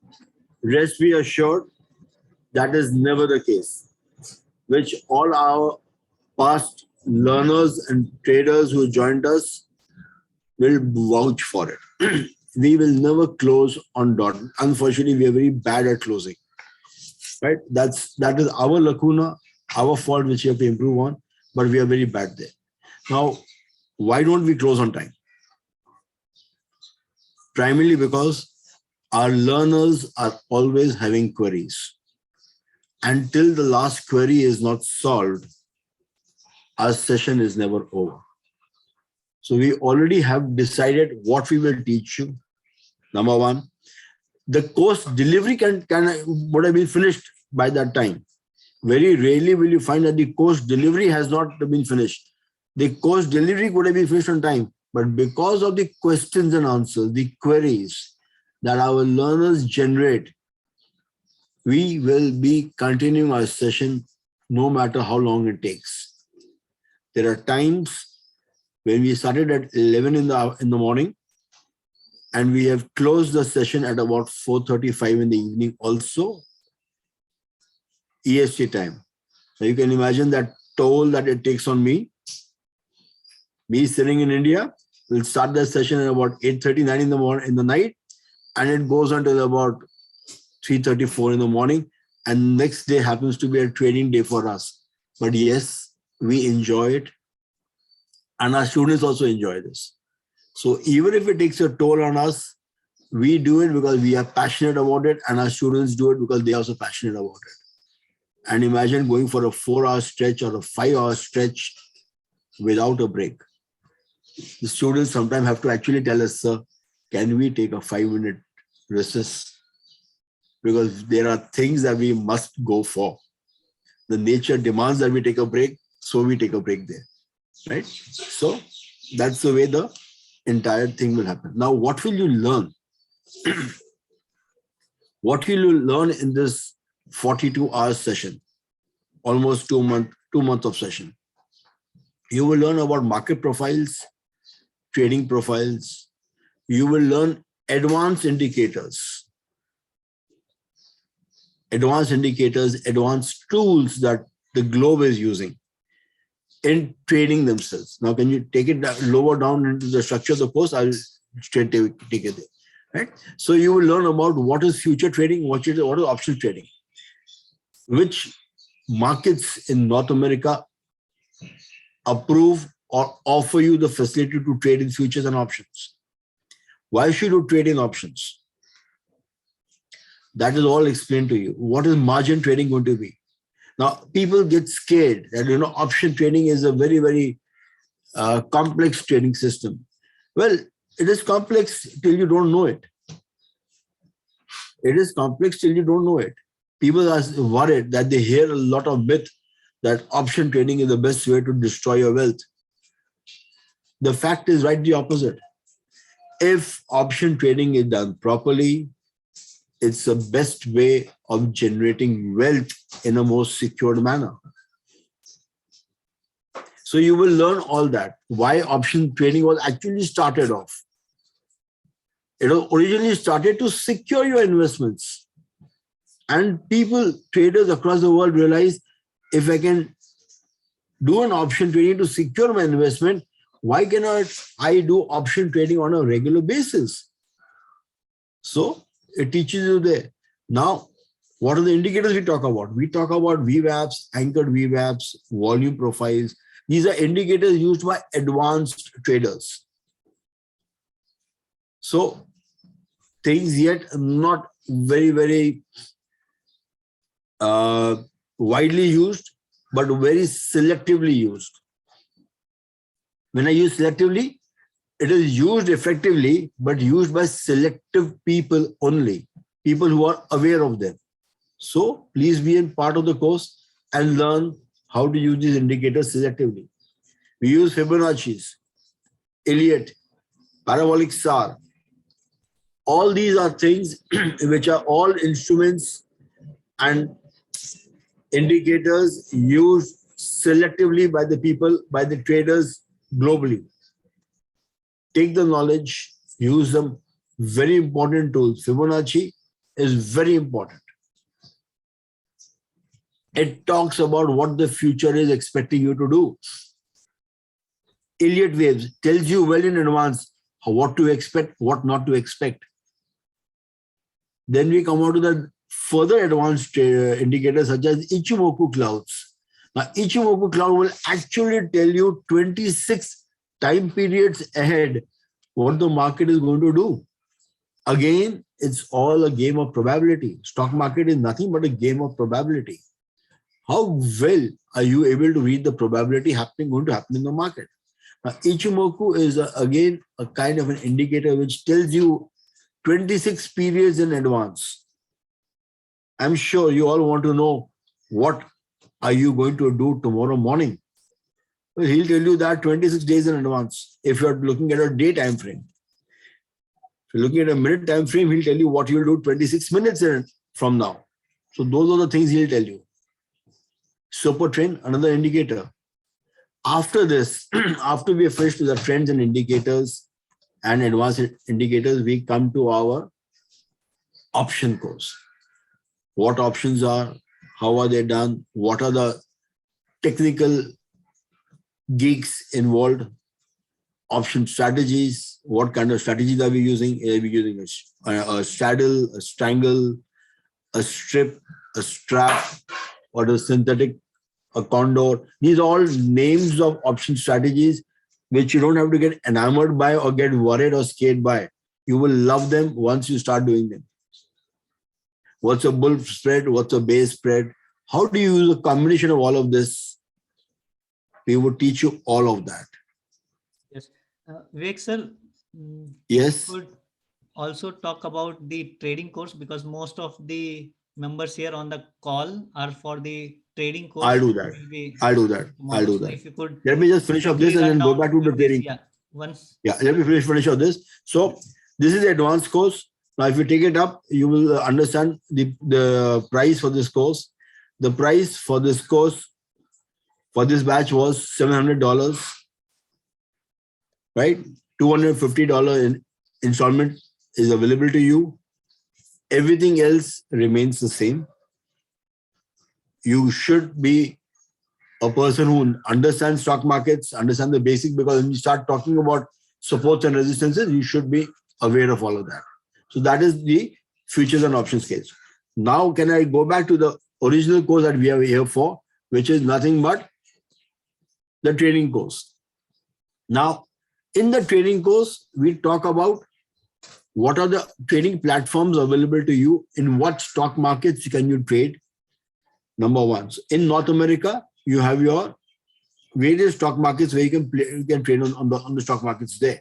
rest be assured that is never the case, which all our past learners and traders who joined us will vouch for it. We will never close on dot. Unfortunately, we are very bad at closing. Right? That is our lacuna, our fault, which we have to improve on, but we are very bad there. Now, why don't we close on time? Primarily because our learners are always having queries. Until the last query is not solved, our session is never over. So we already have decided what we will teach you. Number one, the course delivery would have been finished by that time. Very rarely will you find that the course delivery has not been finished. The course delivery could have been finished on time, but because of the questions and answers, the queries that our learners generate, we will be continuing our session no matter how long it takes. There are times when we started at 11 in the morning and we have closed the session at about 4:35 in the evening also, EST time. So you can imagine that toll that it takes on me. Me sitting in India, we'll start the session at about 8:39 in the morning, in the night, and it goes until about 3:34 in the morning. And next day happens to be a trading day for us. But yes, we enjoy it. And our students also enjoy this. So even if it takes a toll on us, we do it because we are passionate about it, and our students do it because they are also passionate about it. And imagine going for a 4-hour stretch or a 5-hour stretch without a break. The students sometimes have to actually tell us, sir, can we take a 5-minute recess? Because there are things that we must go for. The nature demands that we take a break, so we take a break there, right? So that's the way the entire thing will happen. Now, what will you learn? What will you learn in this 42-hour session? Almost 2 months of session. You will learn about market profiles, trading profiles. You will learn advanced indicators, advanced tools that the globe is using in trading themselves. Now, can you take it lower down into the structure of the course? I'll straight take it there. Right? So you will learn about what is future trading, what is option trading, which markets in North America approve or offer you the facility to trade in futures and options. Why should you trade in options? That is all explained to you. What is margin trading going to be? Now, people get scared that, option trading is a very, very complex trading system. Well, it is complex till you don't know it. It is complex till you don't know it. People are worried that they hear a lot of myth that option trading is the best way to destroy your wealth. The fact is right the opposite. If option trading is done properly, it's the best way of generating wealth in a more secured manner. So you will learn all that. Why option trading was actually started off. It was originally started to secure your investments. And traders across the world realize, if I can do an option trading to secure my investment, why cannot I do option trading on a regular basis? So it teaches you there. Now, what are the indicators we talk about? We talk about VWAPs, anchored VWAPs, volume profiles. These are indicators used by advanced traders. So things yet not very, very widely used, but very selectively used. When I use selectively, it is used effectively, but used by selective people only, people who are aware of them. So please be in part of the course and learn how to use these indicators selectively. We use Fibonacci's, Elliott, parabolic SAR. All these are things which are all instruments and indicators used selectively by the people, by the traders globally. Take the knowledge, use them. Very important tools. Fibonacci is very important. It talks about what the future is expecting you to do. Elliott waves tells you well in advance what to expect, what not to expect. Then we come on to the further advanced indicators such as Ichimoku clouds. Now, Ichimoku cloud will actually tell you 26 time periods ahead what the market is going to do. Again, it's all a game of probability. Stock market is nothing but a game of probability. How well are you able to read the probability going to happen in the market? Now, Ichimoku is again a kind of an indicator which tells you 26 periods in advance. I'm sure you all want to know what are you going to do tomorrow morning. Well, he'll tell you that 26 days in advance if you're looking at a day time frame. If you're looking at a minute time frame, he'll tell you what you'll do 26 minutes from now. So those are the things he'll tell you. Super trend, another indicator. After this, after we have finished with the trends and indicators and advanced indicators, we come to our option course. What options are, how are they done, what are the technical geeks involved, option strategies, what kind of strategies are we using? Are we using a straddle, a strangle, a strip, a strap, or a synthetic, a condor? These are all names of option strategies which you don't have to get enamored by or get worried or scared by. You will love them once you start doing them. What's a bull spread? What's a base spread? How do you use a combination of all of this? We would teach you all of that. Yes. Vivek sir, Yes. could also talk about the trading course, because most of the members here on the call are for the trading course. I'll do that. I'll do that. I'll do So that. if you could Let me just finish up this and then go back to the trading. Yeah. Once. Yeah, let me finish up this. So this is the advanced course. Now, if you take it up, you will understand the price for this course. The price for this course, for this batch, was $700, right? $250 in installment is available to you. Everything else remains the same. You should be a person who understands stock markets, understand the basic, because when you start talking about supports and resistances, you should be aware of all of that. So that is the futures and options case. Now, can I go back to the original course that we are here for, which is nothing but the trading course. Now, in the trading course, we talk about what are the trading platforms available to you, in what stock markets can you trade. Number one, so in North America, you have your various stock markets where you can trade on the stock markets there.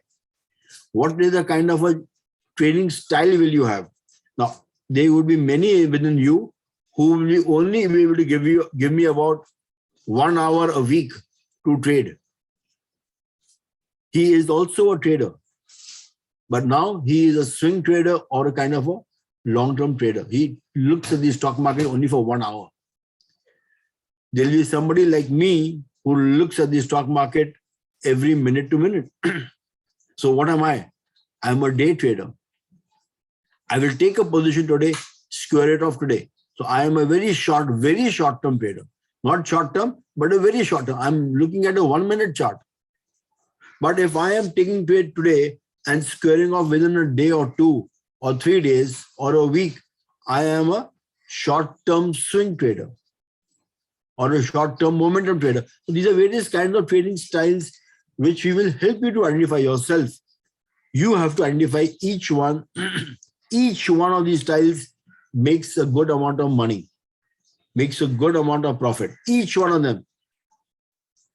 What is the kind of a trading style will you have? Now, there would be many within you who will only be able to give me about 1 hour a week to trade. He is also a trader, but now he is a swing trader or a kind of a long-term trader. He looks at the stock market only for 1 hour. There will be somebody like me who looks at the stock market every minute to minute. So what am I? I'm a day trader. I will take a position today, square it off today. So I am a very short-term trader. Not short-term, but a very short-term. I'm looking at a 1 minute chart. But if I am taking trade today and squaring off within a day or 2 or 3 days or a week, I am a short-term swing trader or a short-term momentum trader. So these are various kinds of trading styles which we will help you to identify yourself. You have to identify each one. Each one of these styles makes a good amount of money, makes a good amount of profit. Each one of them,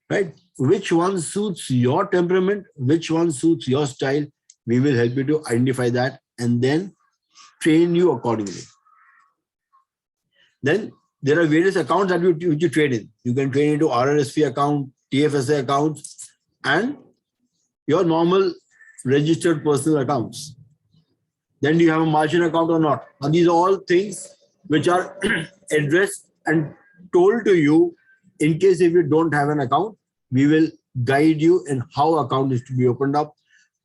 right? Which one suits your temperament, which one suits your style, we will help you to identify that and then train you accordingly. Then there are various accounts that you trade in. You can trade into RRSP account, TFSA accounts, and your normal registered personal accounts. Then do you have a margin account or not? And these are all things which are addressed and told to you in case if you don't have an account. We will guide you in how account is to be opened up,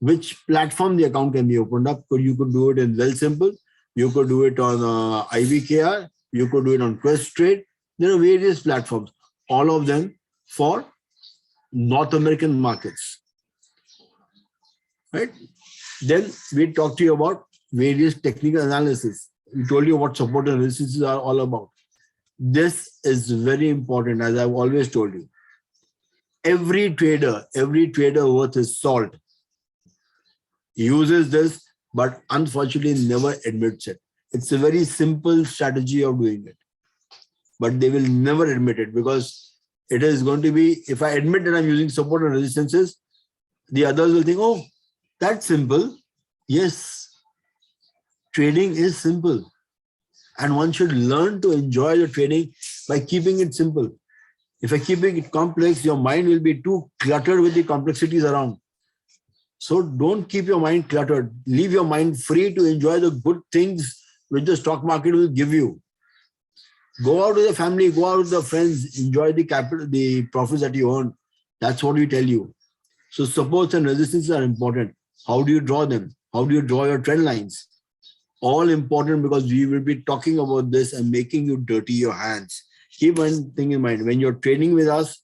which platform the account can be opened up. So you could do it in Wealthsimple, you could do it on IVKR, you could do it on Quest Trade. There are various platforms, all of them for North American markets, right? Then we talk to you about various technical analysis. We told you what support analysis are all about. This is very important, as I've always told you. Every trader worth his salt uses this, but unfortunately never admits it. It's a very simple strategy of doing it, but they will never admit it because it is going to be, if I admit that I'm using support and resistances, the others will think, oh, that's simple. Yes, trading is simple. And one should learn to enjoy the trading by keeping it simple. If I keep it complex, your mind will be too cluttered with the complexities around. So don't keep your mind cluttered. Leave your mind free to enjoy the good things which the stock market will give you. Go out with the family, go out with the friends, enjoy the capital, the profits that you earn. That's what we tell you. So supports and resistances are important. How do you draw them? How do you draw your trend lines? All important, because we will be talking about this and making you dirty your hands. Keep one thing in mind. When you're training with us,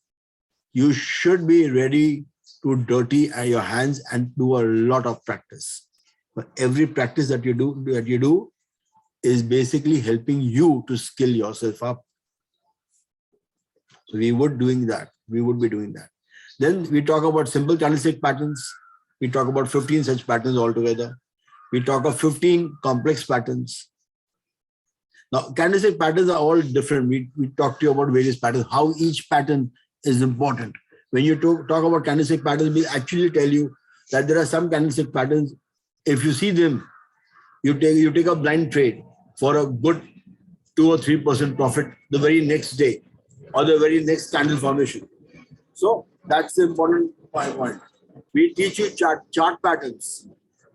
you should be ready to dirty your hands and do a lot of practice. But every practice that you do is basically helping you to skill yourself up. So we would be doing that. Then we talk about simple candlestick patterns. We talk about 15 such patterns altogether. We talk of 15 complex patterns. Now, candlestick patterns are all different. We talk to you about various patterns, how each pattern is important. When you talk about candlestick patterns, we actually tell you that there are some candlestick patterns. If you see them, you take a blind trade for a good 2 or 3% profit the very next day or the very next candle formation. So that's the important point. We teach you chart patterns.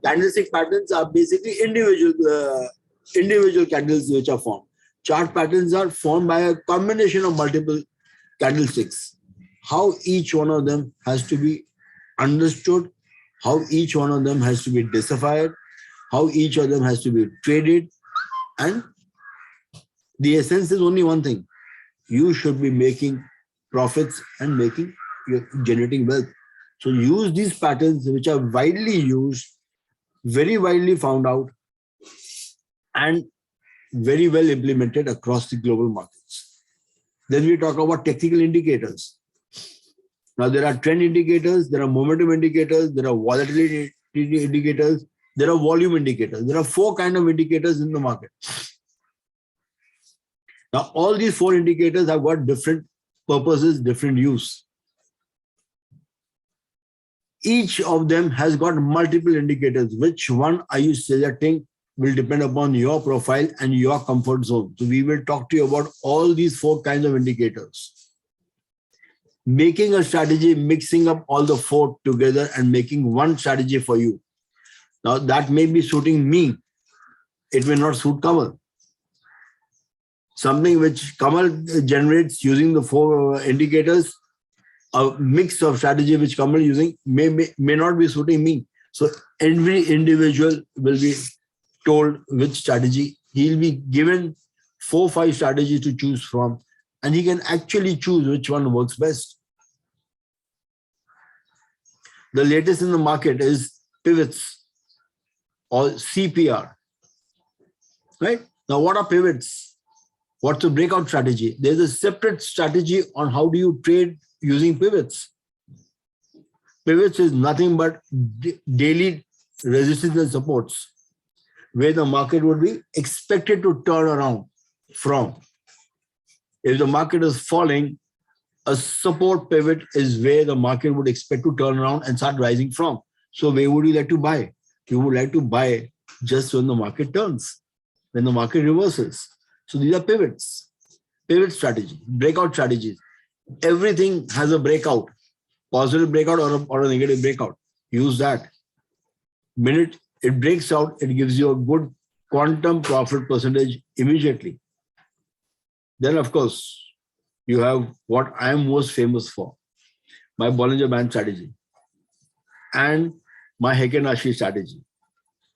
Candlestick patterns are basically individual candles which are formed. Chart patterns are formed by a combination of multiple candlesticks. How each one of them has to be understood, how each one of them has to be deciphered, how each of them has to be traded, and the essence is only one thing. You should be making profits and generating wealth. So use these patterns which are widely used, very widely found out, and very well implemented across the global markets. Then we talk about technical indicators. Now there are trend indicators, there are momentum indicators, there are volatility indicators, there are volume indicators. There are 4 kinds of indicators in the market. Now all these 4 indicators have got different purposes, different use. Each of them has got multiple indicators. Which one are you selecting will depend upon your profile and your comfort zone. So we will talk to you about all these 4 kinds of indicators. Making a strategy, mixing up all the 4 together and making one strategy for you. Now that may be suiting me. It may not suit Kamal. Something which Kamal generates using the 4 indicators, a mix of strategy which Kamal using may not be suiting me. So every individual will be told which strategy. He'll be given 4 or 5 strategies to choose from, and he can actually choose which one works best. The latest in the market is pivots or CPR. Right? Now, what are pivots? What's a breakout strategy? There's a separate strategy on how do you trade using pivots. Pivots is nothing but daily resistance and supports, where the market would be expected to turn around from. If the market is falling, a support pivot is where the market would expect to turn around and start rising from. So where would you like to buy? You would like to buy just when the market turns, when the market reverses. So these are pivots, pivot strategy, breakout strategies. Everything has a breakout, positive breakout or a negative breakout. Use that. Minute it breaks out, it gives you a good quantum profit percentage immediately. Then, of course, you have what I am most famous for, my Bollinger Band strategy and my Heikin-Ashi strategy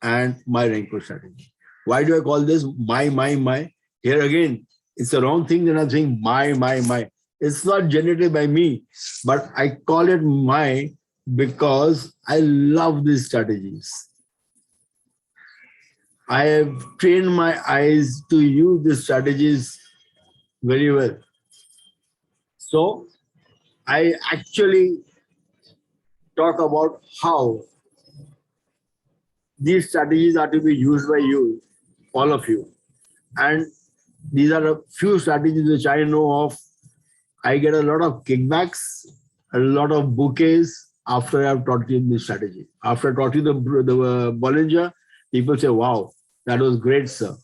and my Renko strategy. Why do I call this my? Here again, it's the wrong thing that I'm saying my. It's not generated by me, but I call it my because I love these strategies. I have trained my eyes to use these strategies very well. So I actually talk about how these strategies are to be used by you, all of you. And these are a few strategies which I know of. I get a lot of kickbacks, a lot of bouquets after I've taught you this strategy. After I taught you the Bollinger, people say, wow, that was great, sir.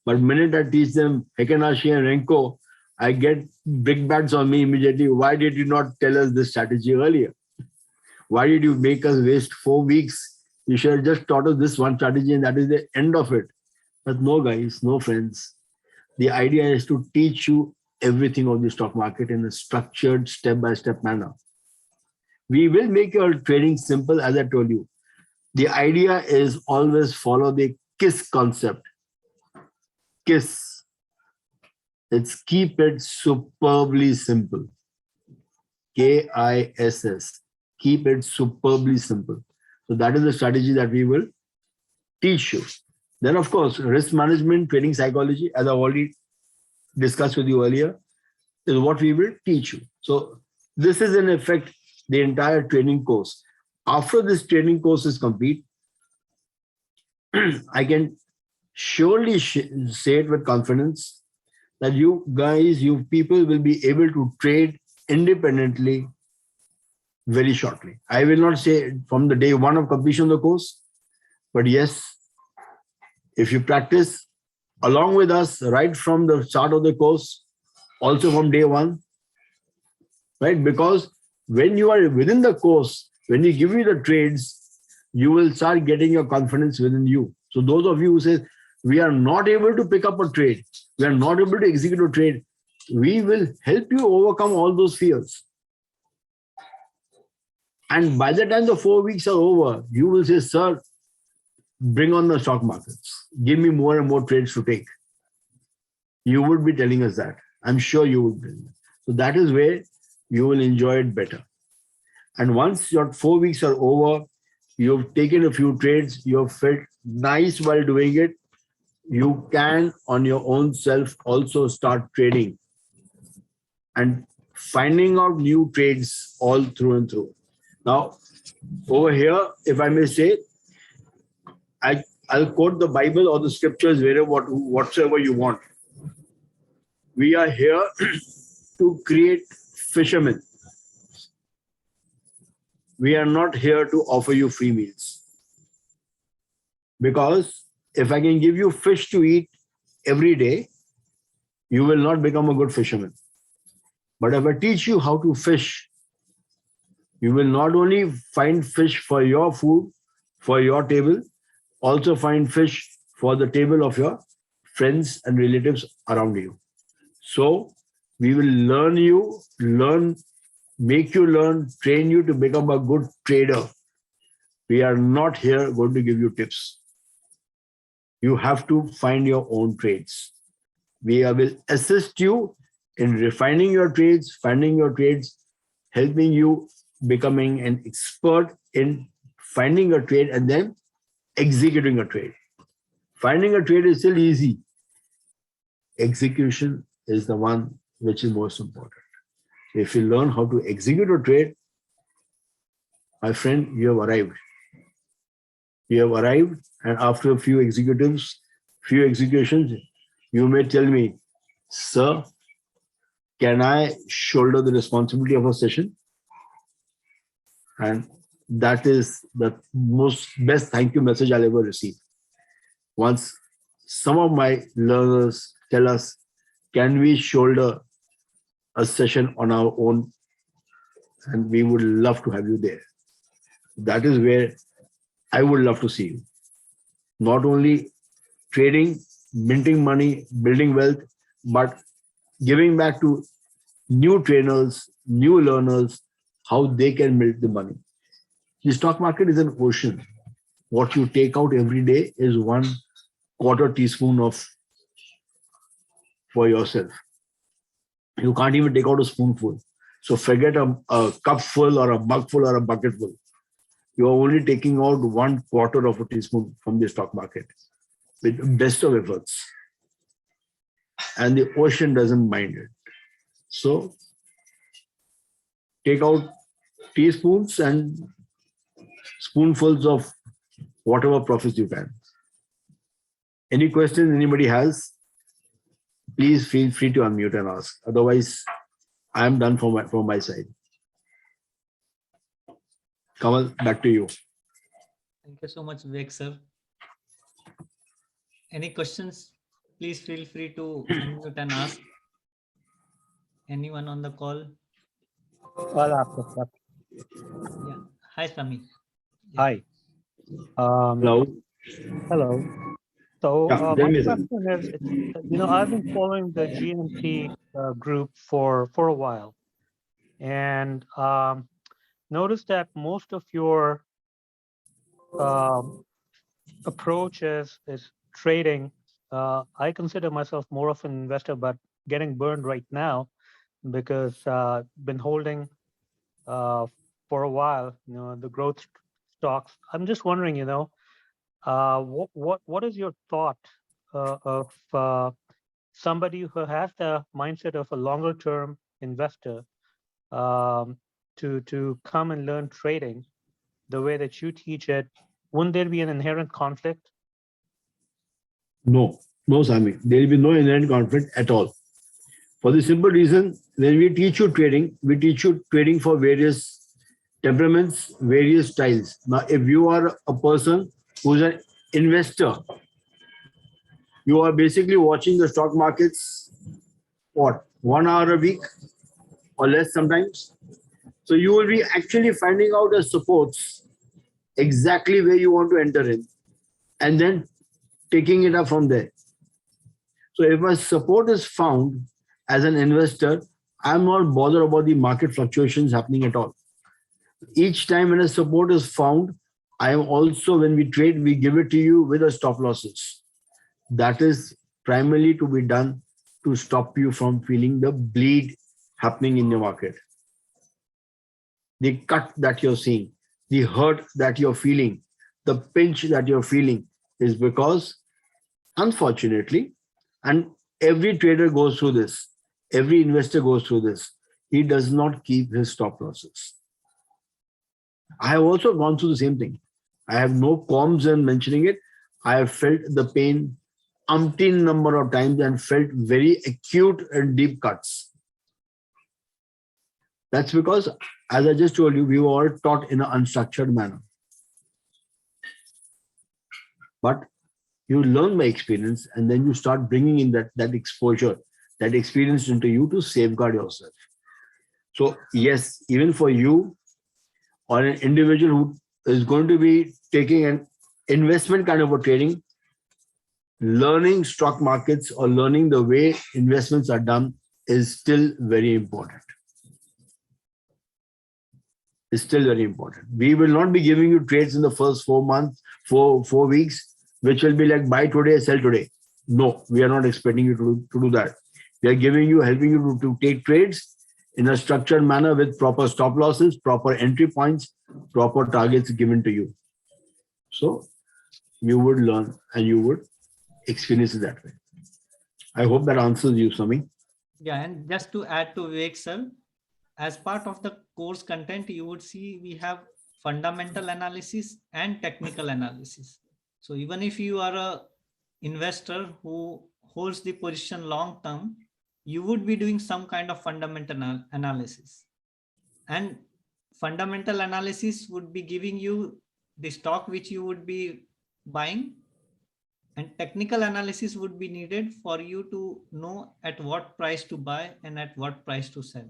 But the minute I teach them Heikin-Ashi and Renko, I get brickbats on me immediately. Why did you not tell us this strategy earlier? Why did you make us waste 4 weeks? You should have just taught us this one strategy and that is the end of it. But no, guys, no friends. The idea is to teach you everything of the stock market in a structured step-by-step manner. We will make your trading simple, as I told you. The idea is always follow the KISS concept. KISS. It's keep it superbly simple. KISS. Keep it superbly simple. So that is the strategy that we will teach you. Then, of course, risk management, trading psychology, as I already discussed with you earlier, is what we will teach you. So this is in effect the entire training course. After this training course is complete, I can surely say it with confidence that you guys, you people will be able to trade independently very shortly. I will not say from the day one of completion of the course, but yes, if you practice along with us right from the start of the course, also from day one, right? Because when you are within the course, when we give you the trades, you will start getting your confidence within you. So those of you who say, we are not able to pick up a trade, we are not able to execute a trade, we will help you overcome all those fears. And by the time the 4 weeks are over, you will say, sir, bring on the stock markets. Give me more and more trades to take. You would be telling us that. I'm sure you would be. So that is where you will enjoy it better. And once your 4 weeks are over, you've taken a few trades, you have felt nice while doing it, you can on your own self also start trading and finding out new trades all through and through. Now, over here, if I may say, I'll quote the Bible or the scriptures whatsoever you want. We are here to create fishermen. We are not here to offer you free meals. Because if I can give you fish to eat every day, you will not become a good fisherman. But if I teach you how to fish, you will not only find fish for your food, for your table, also find fish for the table of your friends and relatives around you. So we will make you learn, train you to become a good trader. We are not here going to give you tips. You have to find your own trades. We will assist you in refining your trades, finding your trades, helping you becoming an expert in finding a trade and then executing a trade. Finding a trade is still easy. Execution is the one which is most important. If you learn how to execute a trade, my friend, you have arrived. You have arrived, and after a few executives, few executions, you may tell me, sir, can I shoulder the responsibility of a session? And that is the best thank you message I'll ever receive. Once some of my learners tell us, can we shoulder a session on our own? And we would love to have you there. That is where I would love to see you. Not only trading, minting money, building wealth, but giving back to new trainers, new learners, how they can build the money. The stock market is an ocean. What you take out every day is 1/4 teaspoon for yourself. You can't even take out a spoonful. So forget a cup full or a mug full or a bucket full. You are only taking out 1/4 of a teaspoon from the stock market with the best of efforts. And the ocean doesn't mind it. So take out teaspoons and spoonfuls of whatever profits you can. Any questions anybody has, please feel free to unmute and ask. Otherwise, I am done from my side. Kamal, back to you. Thank you so much, Vivek sir. Any questions? Please feel free to unmute and ask. Anyone on the call? I'll ask a question. Yeah. Hi, Sami. Hi. Hello. Hello. So Yeah, tell my me, sir. question is, I've been following the GMT group for a while, and noticed that most of your approach is trading. I consider myself more of an investor, but getting burned right now because been holding for a while. The growth stocks. I'm just wondering, what is your thought of somebody who has the mindset of a longer term investor to come and learn trading the way that you teach it? Wouldn't there be an inherent conflict? No, Sami. There will be no inherent conflict at all. For the simple reason, when we teach you trading for various temperaments, various styles. Now, if you are a person who's an investor, you are basically watching the stock markets, what, 1 hour a week or less sometimes. So you will be actually finding out the supports exactly where you want to enter in and then taking it up from there. So if a support is found as an investor, I'm not bothered about the market fluctuations happening at all. Each time when a support is found, I am also, when we trade, we give it to you with a stop losses. That is primarily to be done to stop you from feeling the bleed happening in the market. The cut that you're seeing, the hurt that you're feeling, the pinch that you're feeling is because, unfortunately, and every trader goes through this, every investor goes through this, he does not keep his stop losses. I have also gone through the same thing. I have no qualms in mentioning it. I have felt the pain umpteen number of times and felt very acute and deep cuts. That's because, as I just told you, we were all taught in an unstructured manner. But you learn by experience, and then you start bringing in that exposure, that experience into you to safeguard yourself. So yes, even for you or an individual who is going to be taking an investment kind of a trading, learning stock markets or learning the way investments are done is still very important. It's still very important. We will not be giving you trades in the first 4 months, 4 weeks, which will be like buy today, sell today. No, we are not expecting you to do that. We are helping you to take trades in a structured manner with proper stop losses, proper entry points, proper targets given to you. So you would learn and you would experience it that way. I hope that answers you, Sami. Yeah, and just to add to Vivek sir, as part of the course content, you would see we have fundamental analysis and technical analysis. So even if you are a investor who holds the position long term, you would be doing some kind of fundamental analysis. And fundamental analysis would be giving you the stock which you would be buying, and technical analysis would be needed for you to know at what price to buy and at what price to sell.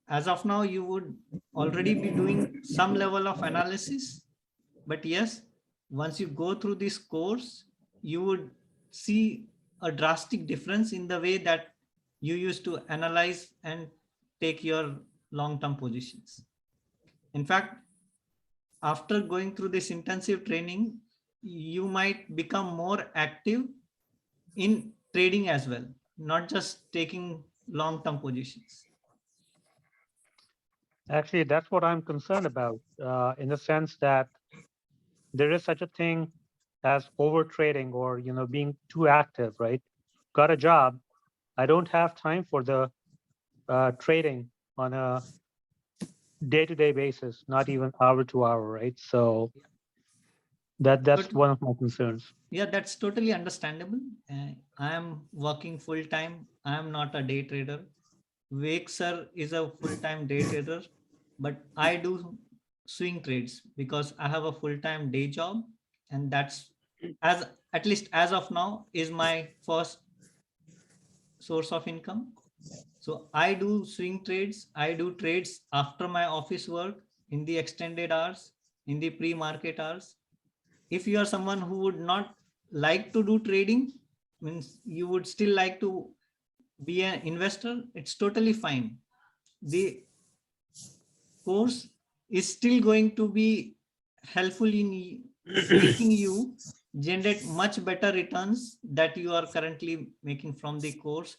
As of now, you would already be doing some level of analysis, but yes, once you go through this course, you would see a drastic difference in the way that you used to analyze and take your long-term positions. In fact, after going through this intensive training, you might become more active in trading as well, not just taking long-term positions. Actually, that's what I'm concerned about, in the sense that there is such a thing as over trading or being too active, right? Got a job. I don't have time for the trading on a day-to-day basis, not even hour to hour, right? So that's one of my concerns. Yeah, that's totally understandable. I am working full time. I am not a day trader. Vivek sir is a full-time day trader, but I do swing trades because I have a full-time day job, and that's, as at least as of now, is my first source of income. So I do swing trades. I do trades after my office work, in the extended hours, in the pre-market hours. if you are someone who would not like to do trading, means you would still like to be an investor, it's totally fine. The course is still going to be helpful in making you generate much better returns that you are currently making from the course,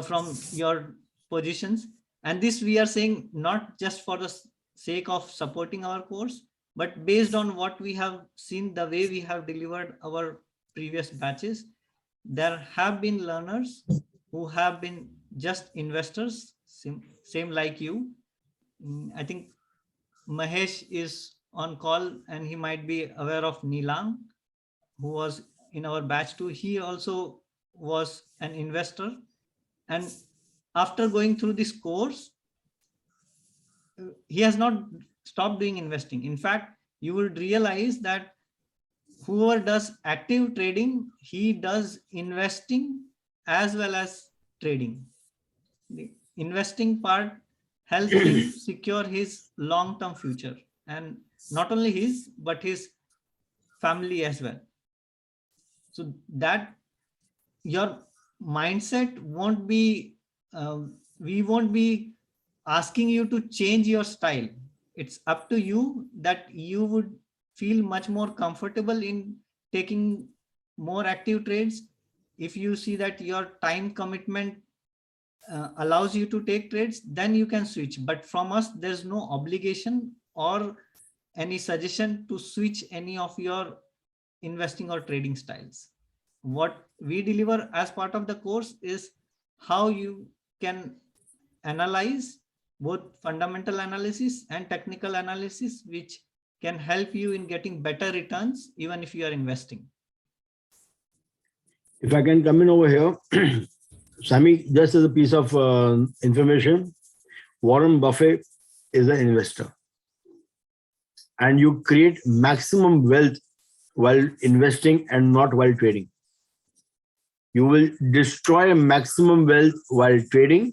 from your positions. And this we are saying not just for the sake of supporting our course, but based on what we have seen, the way we have delivered our previous batches, there have been learners who have been just investors, same like you. I think Mahesh is on call and he might be aware of Nilang, who was in our batch too. He also was an investor. And after going through this course, he has not stopped doing investing. In fact, you will realize that whoever does active trading, he does investing as well as trading. The investing part helps him secure his long-term future, and not only his, but his family as well. So that your mindset won't be, we won't be asking you to change your style. It's up to you that you would feel much more comfortable in taking more active trades. If you see that your time commitment allows you to take trades, then you can switch. But from us, there's no obligation or any suggestion to switch any of your investing or trading styles. What we deliver as part of the course is how you can analyze both fundamental analysis and technical analysis, which can help you in getting better returns even if you are investing. If I can come in over here, Sammy, just as a piece of information, Warren Buffett is an investor. And you create maximum wealth while investing and not while trading. You will destroy maximum wealth while trading.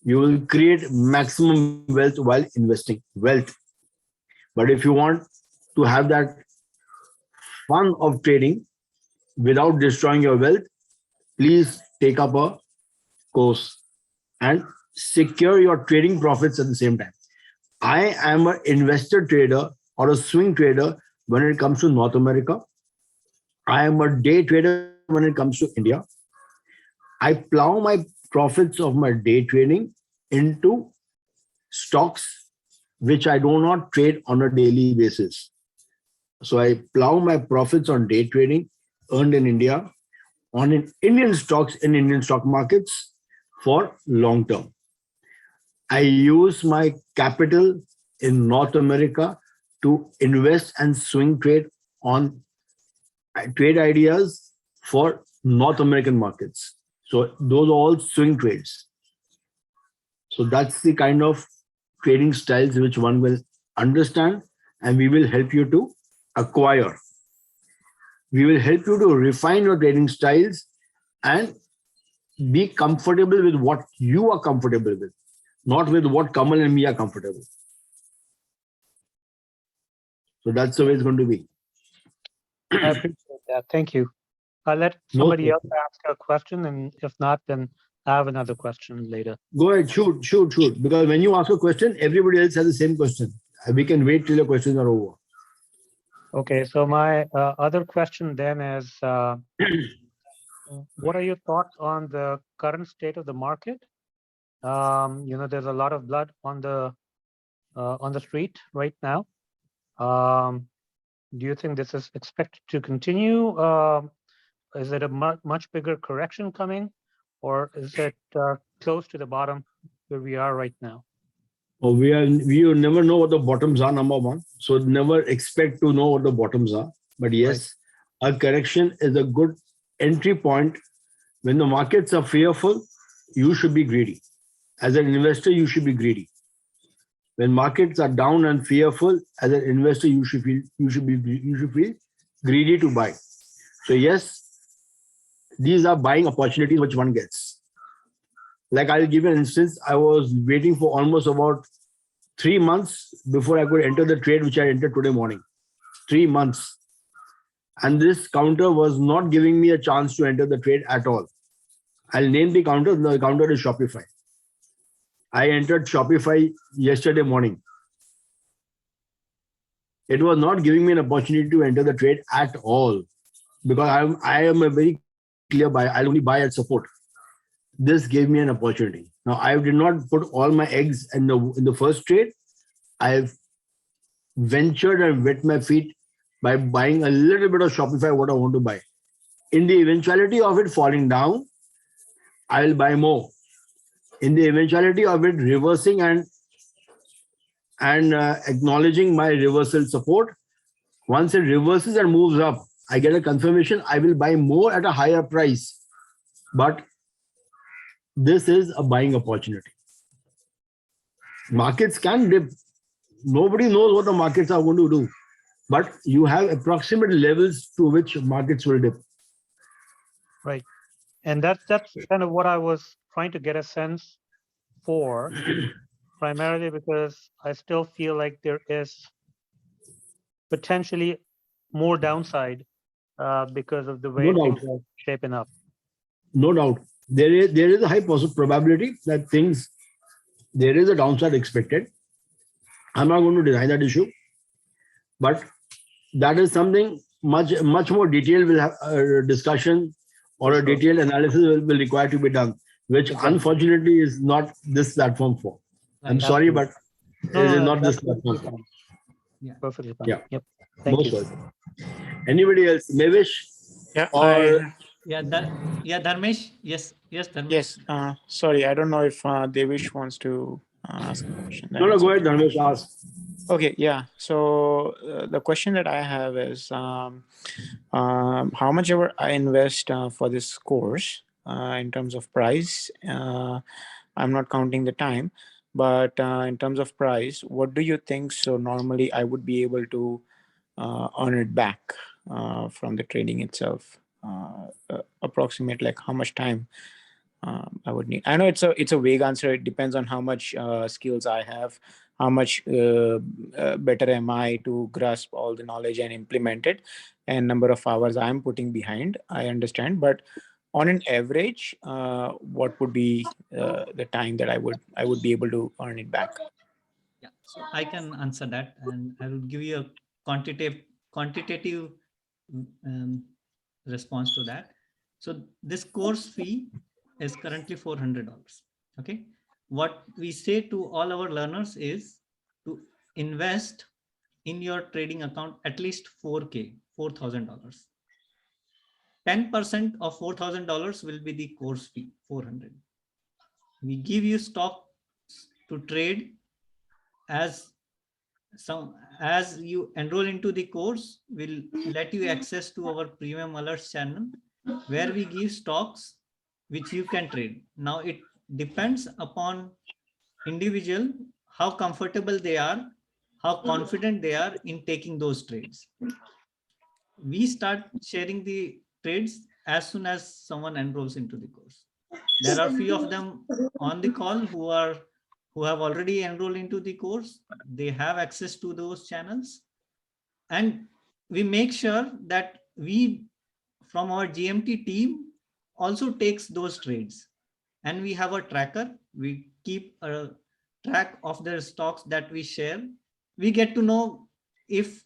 You will create maximum wealth while investing. Wealth. But if you want to have that fun of trading without destroying your wealth, please take up a course and secure your trading profits at the same time. I am an investor trader or a swing trader when it comes to North America. I am a day trader when it comes to India. I plow my profits of my day trading into stocks which I do not trade on a daily basis. So I plow my profits on day trading earned in India on Indian stocks in Indian stock markets for long term. I use my capital in North America to invest and swing trade on trade ideas for North American markets. So those are all swing trades. So that's the kind of trading styles which one will understand, and we will help you to acquire. We will help you to refine your trading styles and be comfortable with what you are comfortable with, not with what Kamal and me are comfortable. So that's the way it's going to be. I appreciate that. Thank you. I'll let somebody else ask a question, and if not, then I have another question later. Go ahead, shoot. Because when you ask a question, everybody else has the same question. We can wait till the questions are over. Okay, so my other question then is, what are your thoughts on the current state of the market? There's a lot of blood on the street right now. Do you think this is expected to continue? Is it a much bigger correction coming, or is it close to the bottom where we are right now? Oh, we never know what the bottoms are, number one. So never expect to know what the bottoms are. But yes, a correction is a good entry point. When the markets are fearful, you should be greedy. As an investor, you should be greedy. When markets are down and fearful, as an investor, you should feel greedy to buy. So yes, these are buying opportunities which one gets. Like I'll give you an instance. I was waiting for almost about 3 months before I could enter the trade which I entered today morning. 3 months. and this counter was not giving me a chance to enter the trade at all. I'll name the counter. The counter is Shopify. I entered Shopify yesterday morning. It was not giving me an opportunity to enter the trade at all, because I am a very clear buyer. I'll only buy at support. This gave me an opportunity. Now, I did not put all my eggs in the first trade. I've ventured and wet my feet by buying a little bit of Shopify, what I want to buy. In the eventuality of it falling down, I will buy more. In the eventuality of it reversing and acknowledging my reversal support, once it reverses and moves up, I get a confirmation, I will buy more at a higher price. But this is a buying opportunity. Markets can dip. Nobody knows what the markets are going to do, but you have approximate levels to which markets will dip. Right. And that's kind of what I was trying to get a sense for, primarily because I still feel like there is potentially more downside because of the way No things doubt. are shaping up. No doubt. There is a high probability that there is a downside expected. I'm not going to deny that issue, but that is something much more detailed will have a discussion or a detailed analysis will require to be done, which unfortunately is not this platform for. I'm sorry, but it is not this platform for. Yeah. Perfectly fine. Yeah. Yep. Thank Most you. welcome. Anybody else? Mavish? Yeah, Or Yeah, Dharmesh. Yes, Dharmesh. yes. Sorry, I don't know if Devish wants to ask a question. no, It's go okay. ahead, Dharmesh, ask. Okay, yeah. So the question that I have is, how much ever I invest for this course in terms of price. I'm not counting the time, but in terms of price, what do you think? So normally I would be able to earn it back from the trading itself. Approximate like how much time I would need. I know it's a vague answer. It depends on how much skills I have, how much better am I to grasp all the knowledge and implement it, and number of hours I'm putting behind. I understand, but on an average, what would be the time that I would be able to earn it back? Yeah, so I can answer that, and I will give you a quantitative response to that. So this course fee is currently $400. Okay, what we say to all our learners is to invest in your trading account at least $4,000. 10% of $4,000 will be the course fee, 400. We give you stock to trade as you enroll into the course, we'll let you access to our premium alerts channel where we give stocks which you can trade. Now it depends upon individual how comfortable they are, how confident they are in taking those trades. We start sharing the trades as soon as someone enrolls into the course. There are few of them on the call who have already enrolled into the course. They have access to those channels, and we make sure that we from our GMT team also takes those trades, and we have a tracker. We keep a track of the stocks that we share. We get to know if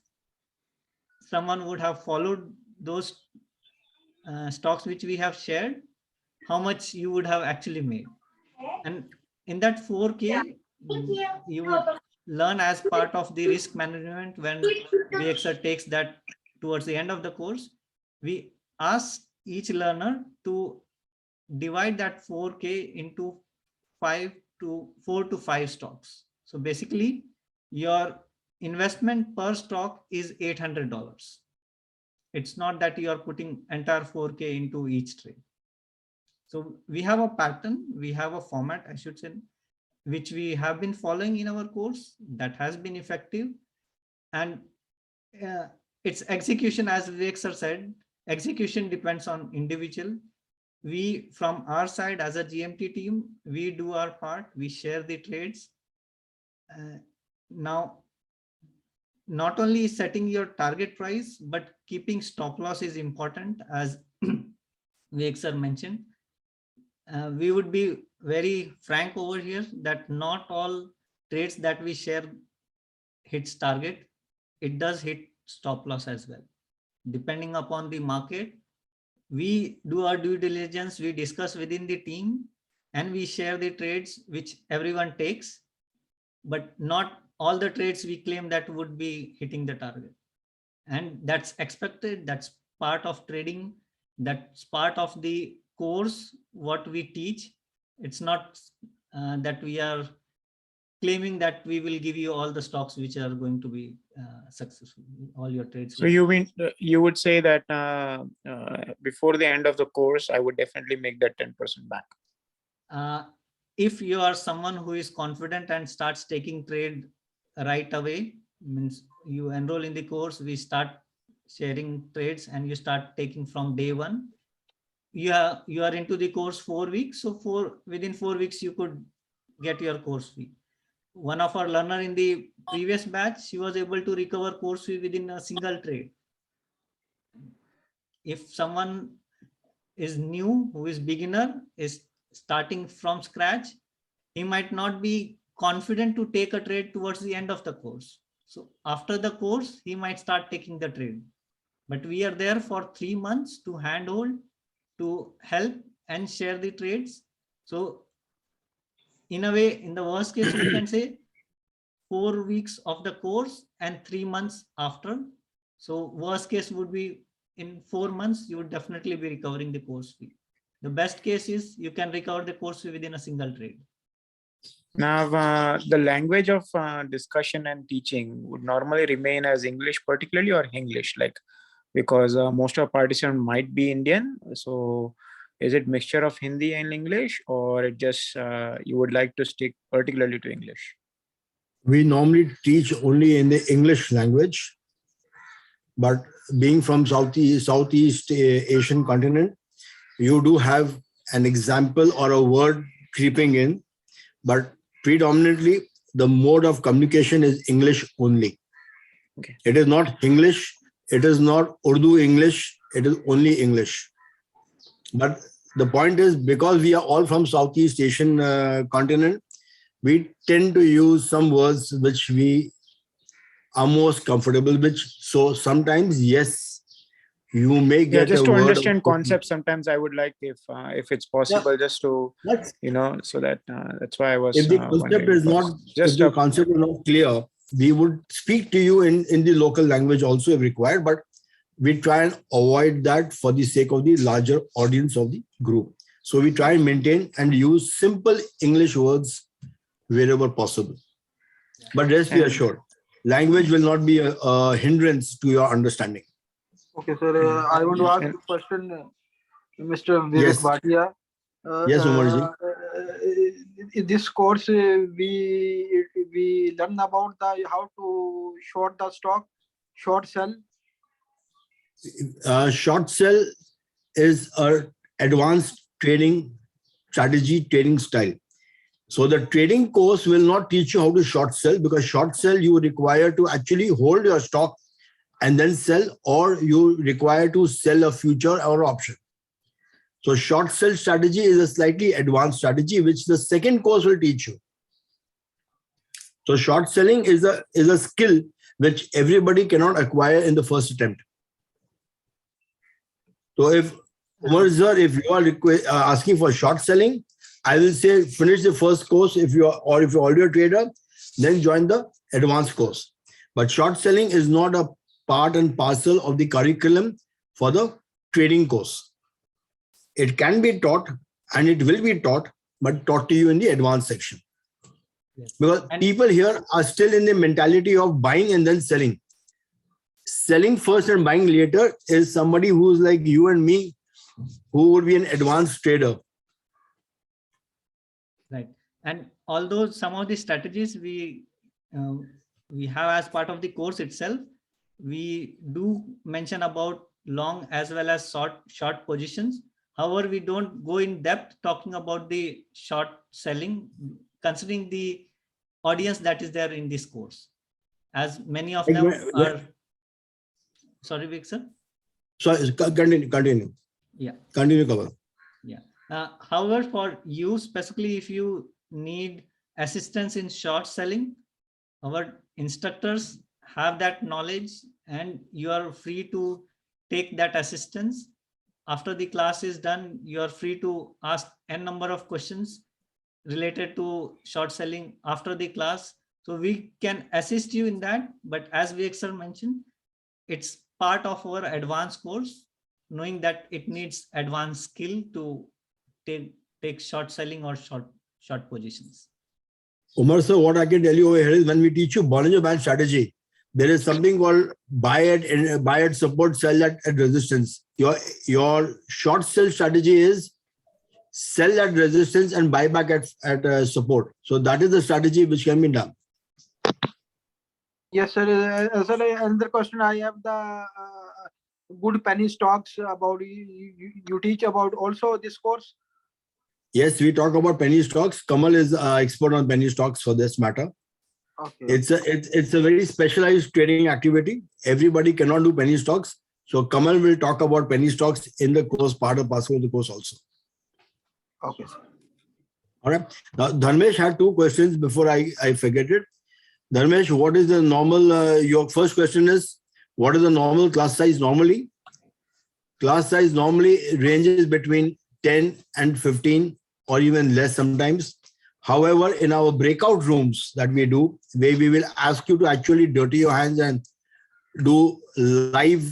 someone would have followed those stocks which we have shared, how much you would have actually made. And in that 4K, you would learn as part of the risk management when VXR takes that towards the end of the course. We ask each learner to divide that 4K into 4 to 5 stocks. So basically, your investment per stock is $800. It's not that you are putting entire 4K into each trade. So we have a pattern, we have a format, I should say, which we have been following in our course that has been effective. And its execution, as Vivek sir said, execution depends on individual. We, from our side as a GMT team, we do our part, we share the trades. Now, not only setting your target price, but keeping stop loss is important, as Vivek sir mentioned. We would be very frank over here that not all trades that we share hits target. It does hit stop loss as well. Depending upon the market, we do our due diligence, we discuss within the team, and we share the trades which everyone takes, but not all the trades we claim that would be hitting the target. And that's expected, that's part of trading, that's part of the course what we teach. It's not that we are claiming that we will give you all the stocks which are going to be successful, all your trades. So you mean you would say that before the end of the course, I would definitely make that 10% back. If you are someone who is confident and starts taking trade right away, means you enroll in the course, we start sharing trades and you start taking from day one. You are into the course 4 weeks, so within 4 weeks you could get your course fee. One of our learner in the previous batch, she was able to recover course fee within a single trade. If someone is new, who is beginner, is starting from scratch, he might not be confident to take a trade towards the end of the course. So after the course, he might start taking the trade. But we are there for 3 months to handhold, to help and share the trades. So in a way, in the worst case, we can say 4 weeks of the course and 3 months after. So worst case would be in 4 months, you would definitely be recovering the course fee. The best case is you can recover the course fee within a single trade. Now, the language of discussion and teaching would normally remain as English particularly, or English, like, because most of participants might be Indian. So is it mixture of Hindi and English, or it just you would like to stick particularly to English? We normally teach only in the English language, but being from Southeast Asian continent, you do have an example or a word creeping in, but predominantly the mode of communication is English only. Okay. It is not English, it is not Urdu English, it is only English. But the point is, because we are all from Southeast Asian continent, we tend to use some words which we are most comfortable with. So sometimes, yes, you may get just a to word understand concepts. Sometimes I would like, if it's possible, just to so that that's why I was. If the concept is not, if the concept is not clear, we would speak to you in the local language also if required, but we try and avoid that for the sake of the larger audience of the group. So we try and maintain and use simple English words wherever possible. But rest be assured, language will not be a hindrance to your understanding. Okay, sir. I want to ask a question, Mr. Vivek Bhatia. Yes, Umarji. In this course, we learn about how to short the stock, short sell. Short sell is an advanced trading strategy, trading style. So the trading course will not teach you how to short sell, because short sell you require to actually hold your stock and then sell, or you require to sell a future or option. So short sell strategy is a slightly advanced strategy, which the second course will teach you. So short selling is a skill which everybody cannot acquire in the first attempt. So if Umar sir, if you are asking for short selling, I will say finish the first course if you're already a trader, then join the advanced course. But short selling is not a part and parcel of the curriculum for the trading course. It can be taught and it will be taught, but taught to you in the advanced section. Yes. Because people here are still in the mentality of buying and then selling. Selling first and buying later is somebody who's like you and me, who would be an advanced trader. Right. And although some of the strategies we have as part of the course itself, we do mention about long as well as short positions. However, we don't go in depth talking about the short selling, considering the audience that is there in this course. as many of Like them when- are. Sorry, Vik sir. So continue. Yeah. Continue, Kamal. Yeah. However, for you specifically, if you need assistance in short selling, our instructors have that knowledge and you are free to take that assistance. After the class is done, you are free to ask n number of questions related to short selling after the class. So we can assist you in that. But as Vivek sir mentioned, it's part of our advanced course, knowing that it needs advanced skill to take short selling or short positions. Umar sir, what I can tell you over here is when we teach you Bollinger Band strategy, there is something called buy at support, sell at resistance. Your short sell strategy is sell at resistance and buy back at support. So that is the strategy which can be done. Yes, sir. Sir, another question. I have the good penny stocks about you teach about also this course. Yes, we talk about penny stocks. Kamal is expert on penny stocks for this matter. Okay. It's a very specialized trading activity. Everybody cannot do penny stocks. So Kamal will talk about penny stocks in the course, part of the course also. Okay, sir. All right. Now, Dharmesh had two questions before I forget it. Dharmesh, what is the normal, your first question is, what is the normal class size normally? Class size normally ranges between 10 and 15 or even less sometimes. However, in our breakout rooms that we do, where we will ask you to actually dirty your hands and do live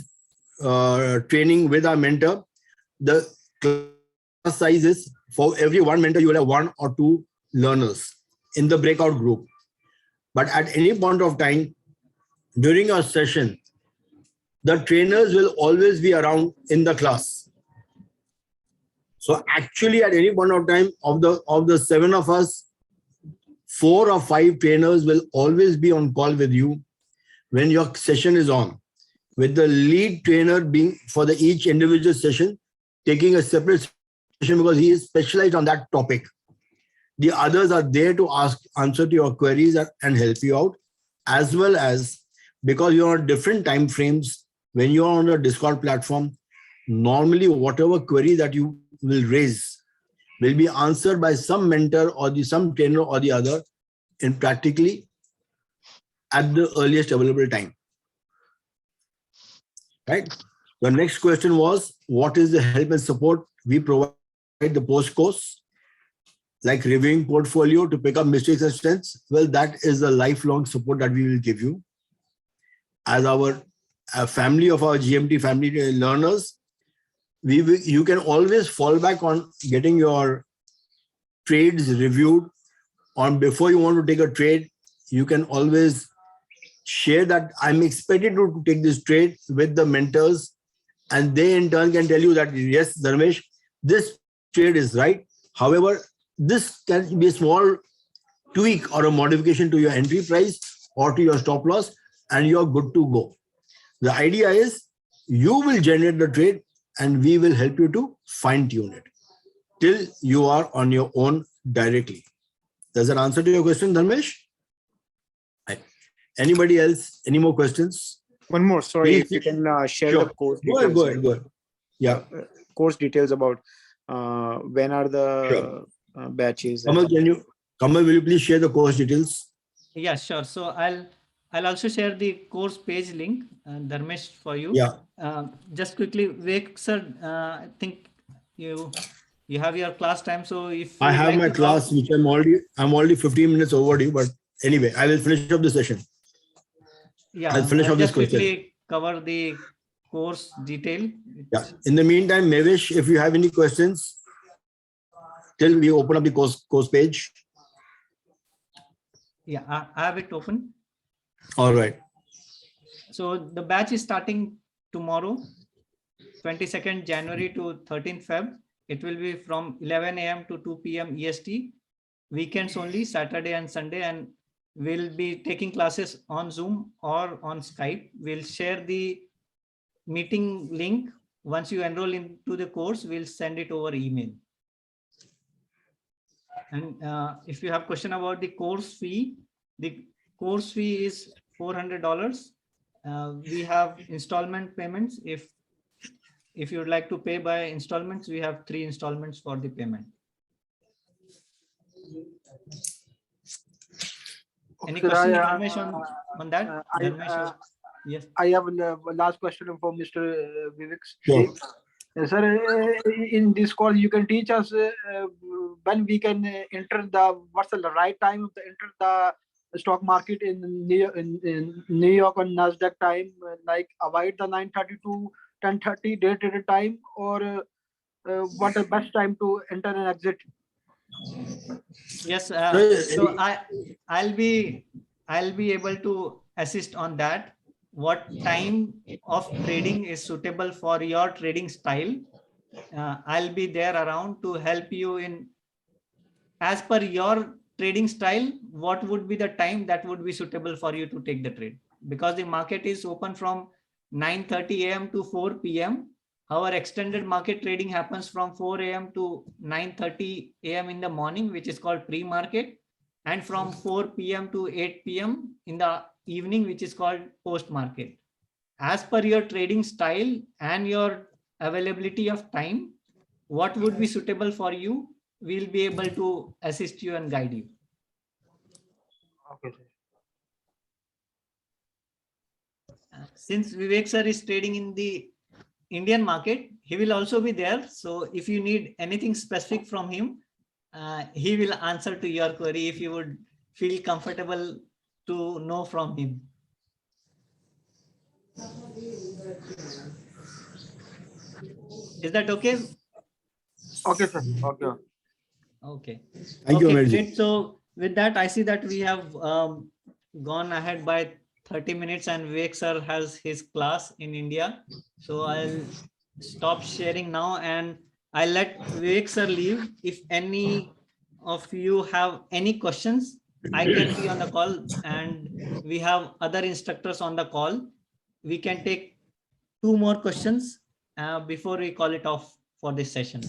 training with our mentor, the class size is for every one mentor, you will have 1 or 2 learners in the breakout group. But at any point of time, during our session, the trainers will always be around in the class. So actually at any point of time of the 7 of us, 4 or 5 trainers will always be on call with you when your session is on, with the lead trainer being for each individual session, taking a separate session because he is specialized on that topic. The others are there to answer to your queries and help you out, as well as because you're on different time frames. When you're on the Discord platform, normally whatever query that you will raise will be answered by some mentor or some trainer or the other in practically at the earliest available time. Right? The next question was, what is the help and support we provide the post-course? Like reviewing portfolio to pick up mistakes and strengths. Well, that is a lifelong support that we will give you. As our family of our GMT family learners, you can always fall back on getting your trades reviewed. On before you want to take a trade, you can always share that I'm expected to take this trade with the mentors, and they in turn can tell you that yes, Dharmesh, this trade is right. However, this can be a small tweak or a modification to your entry price or to your stop loss, and you're good to go. The idea is you will generate the trade and we will help you to fine tune it till you are on your own directly. Does that answer to your question, Dharmesh? Right. Anybody else? Any more questions? One more, sorry, Please, if you can share sure. the course Go details. ahead. Yeah. Course details about when are the batches. Kamal, will you please share the course details? Yeah, sure. So I'll also share the course page link, Dharmesh, for you. Yeah. Just quickly, Vivek sir, I think you have your class time. So if I have like my class, which I'm already 15 minutes overdue, but anyway, I will finish up the session. Yeah, I'll finish up this just question. quickly cover the course detail. Yeah. In the meantime, Mevish, if you have any questions, till we open up the course page. Yeah, I have it open. All right. So the batch is starting tomorrow, 22nd January to 13th Feb. It will be from 11 a.m. to 2 p.m. EST, weekends only, Saturday and Sunday, and we'll be taking classes on Zoom or on Skype. We'll share the meeting link. Once you enroll into the course, we'll send it over email. And if you have question about the course fee is $400. We have installment payments. If you would like to pay by installments, we have 3 installments for the payment. Any Okay, questions, I, Dharmesh, on that? I, Dharmesh, yes. I have a last question for Mr. Vivek. Sure. Sir, in this call, you can teach us when we can enter what's the right time to enter the stock market in New York on NASDAQ time, like avoid the 9:30 to 10:30 day traded time, or what the best time to enter and exit? Yes, so I'll be able to assist on that. What time of trading is suitable for your trading style? I'll be there around to help you in, as per your trading style, what would be the time that would be suitable for you to take the trade? Because the market is open from 9:30 a.m. to 4 p.m. Our extended market trading happens from 4 a.m. to 9:30 a.m. in the morning, which is called pre-market, and from 4 p.m. to 8 p.m. in the evening, which is called post-market. As per your trading style and your availability of time, what would be suitable for you? We'll be able to assist you and guide you. Okay, sir. Since Vivek sir is trading in the Indian market, he will also be there. So if you need anything specific from him, he will answer to your query if you would feel comfortable to know from him. Is that okay? Okay, sir. Okay. Okay. Thank you, Okay, Amirji. great. So with that, I see that we have gone ahead by 30 minutes and Vivek sir has his class in India. So I'll stop sharing now and I'll let Vivek sir leave. If any of you have any questions, I can be on the call and we have other instructors on the call. We can take 2 more questions before we call it off for this session.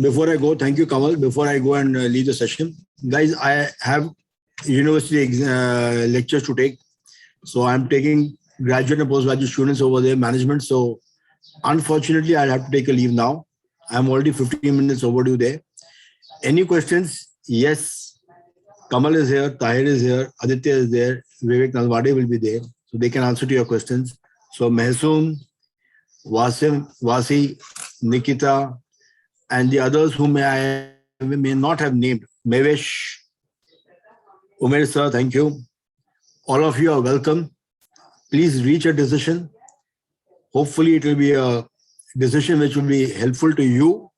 Before I go, thank you, Kamal. Before I go and leave the session, guys, I have university lectures to take. So I'm taking graduate and postgraduate students over there, management. So unfortunately, I'll have to take a leave now. I'm already 15 minutes overdue there. Any questions? Yes. Kamal is here, Tahir is here, Aditya is there, Vivek Nalwade will be there. So they can answer to your questions. So Mehsoon, Wasim, Wasi, Nikita, and the others whom I may not have named. Mevesh, Umer sir, thank you. All of you are welcome. Please reach a decision. Hopefully it will be a decision which will be helpful to you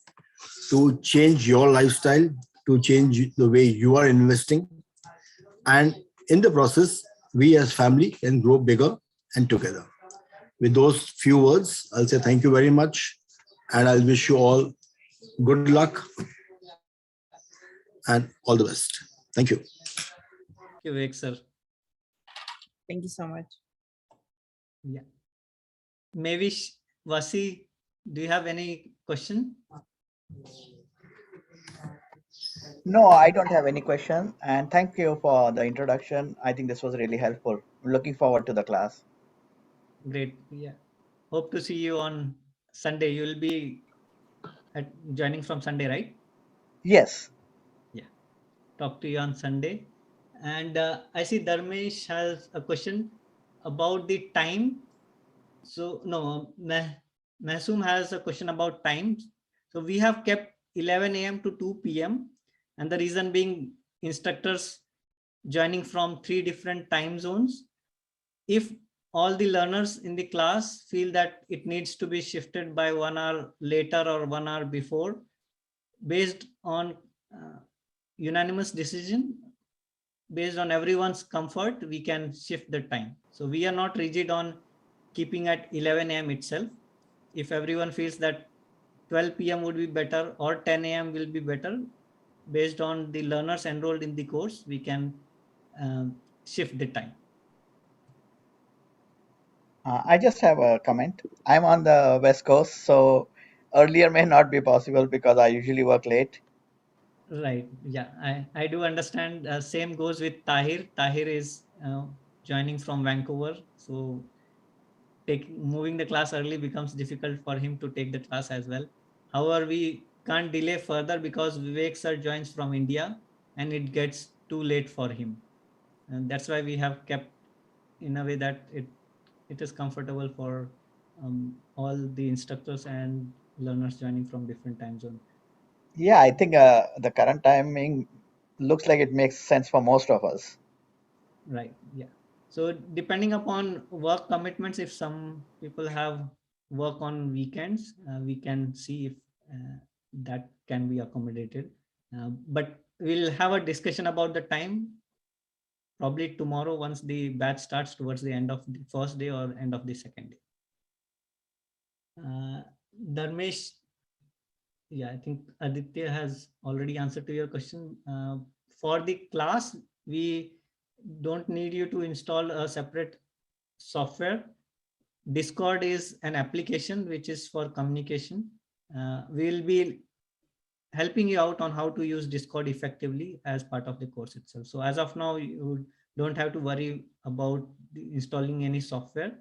to change your lifestyle, to change the way you are investing. And in the process, we as family can grow bigger and together. With those few words, I'll say thank you very much. And I'll wish you all good luck and all the best. Thank you. Thank you, Vivek sir. Thank you so much. Yeah. Mevish, Vasi, do you have any question? No, I don't have any question. And thank you for the introduction. I think this was really helpful. I'm looking forward to the class. Great. Yeah. Hope to see you on Sunday. You will be joining from Sunday, right? Yes. Yeah. Talk to you on Sunday. And I see Dharmesh has a question about the time. So no, Mahsoom has a question about times. So we have kept 11 a.m. to 2 p.m. and the reason being instructors joining from 3 different time zones. If all the learners in the class feel that it needs to be shifted by 1 hour later or 1 hour before, based on unanimous decision, based on everyone's comfort, we can shift the time. So we are not rigid on keeping at 11 a.m. itself. If everyone feels that 12 p.m. would be better or 10 a.m. will be better, based on the learners enrolled in the course, we can shift the time. I just have a comment. I'm on the West Coast, so earlier may not be possible because I usually work late. Right. Yeah, I do understand. Same goes with Tahir. Tahir is joining from Vancouver. So moving the class early becomes difficult for him to take the class as well. However, we can't delay further because Vivek sir joins from India and it gets too late for him. And that's why we have kept in a way that it is comfortable for all the instructors and learners joining from different time zones. Yeah, I think the current timing looks like it makes sense for most of us. Right. Yeah. So depending upon work commitments, if some people have work on weekends, we can see if that can be accommodated. But we'll have a discussion about the time probably tomorrow once the batch starts towards the end of the first day or end of the second day. Dharmesh, yeah, I think Aditya has already answered to your question. For the class, we don't need you to install a separate software. Discord is an application which is for communication. We'll be helping you out on how to use Discord effectively as part of the course itself. So as of now, you don't have to worry about installing any software.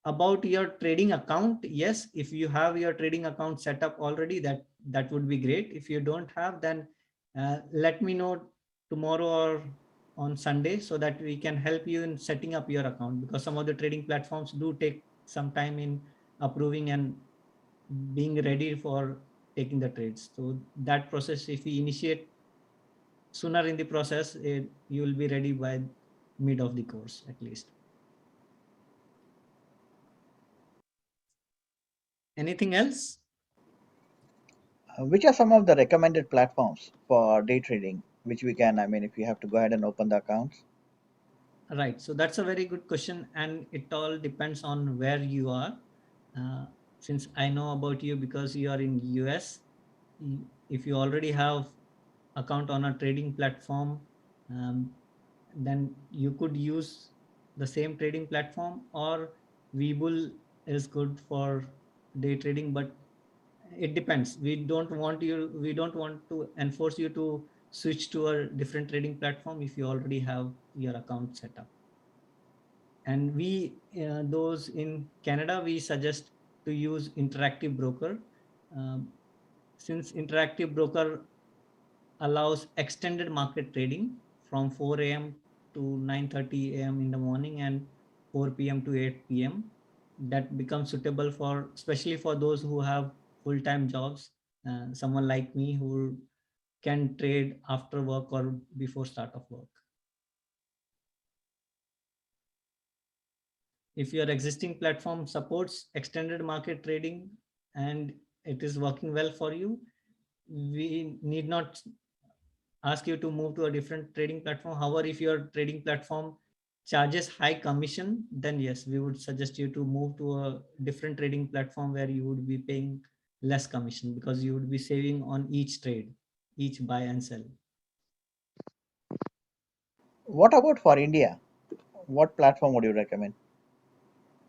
About your trading account, yes, if you have your trading account set up already, that would be great. If you don't have, then let me know tomorrow or on Sunday so that we can help you in setting up your account, because some of the trading platforms do take some time in approving and being ready for taking the trades. So that process, if we initiate sooner in the process, you will be ready by mid of the course at least. Anything else? Which are some of the recommended platforms for day trading, which we can, I mean, if you have to go ahead and open the accounts? Right. So that's a very good question. And it all depends on where you are. Since I know about you because you are in US, if you already have account on a trading platform, then you could use the same trading platform, or Webull is good for day trading, but it depends. We don't want to enforce you to switch to a different trading platform if you already have your account set up. And we those in Canada, we suggest to use Interactive Broker. Since Interactive Broker allows extended market trading from 4 a.m. to 9:30 a.m. in the morning and 4 p.m. to 8 p.m. That becomes suitable for, especially for those who have full-time jobs, someone like me who can trade after work or before start of work. If your existing platform supports extended market trading and it is working well for you, we need not ask you to move to a different trading platform. However, if your trading platform charges high commission, then yes, we would suggest you to move to a different trading platform where you would be paying less commission, because you would be saving on each trade, each buy and sell. What about for India? What platform would you recommend?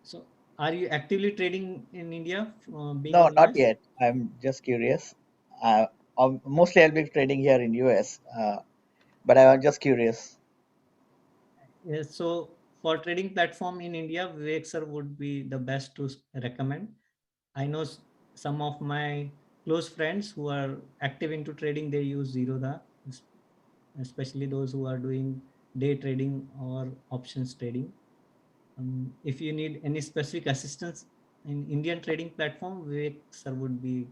So are you actively trading in India, being No, in not US? yet. I'm just curious. Mostly I'll be trading here in US, but I'm just curious. Yes, so for trading platform in India, Vivek sir would be the best to recommend. I know some of my close friends who are active into trading, they use Zerodha, especially those who are doing day trading or options trading. If you need any specific assistance in Indian trading platform, Vivek sir would be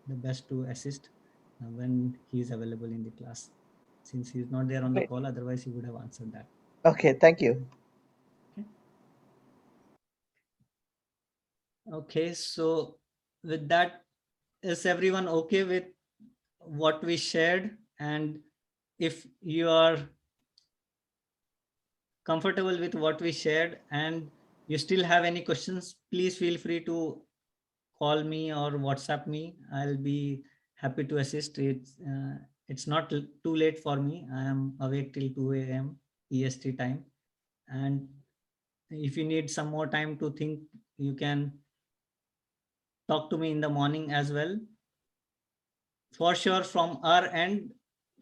the best to assist when he is available in the class. Since he is not there on the Great. call, otherwise he would have answered that. Okay, thank you. Okay, so with that, is everyone okay with what we shared? And if you are comfortable with what we shared and you still have any questions, please feel free to call me or WhatsApp me. I'll be happy to assist. It's not too late for me. I am awake till 2 a.m. EST time. And if you need some more time to think, you can talk to me in the morning as well. For sure, from our end,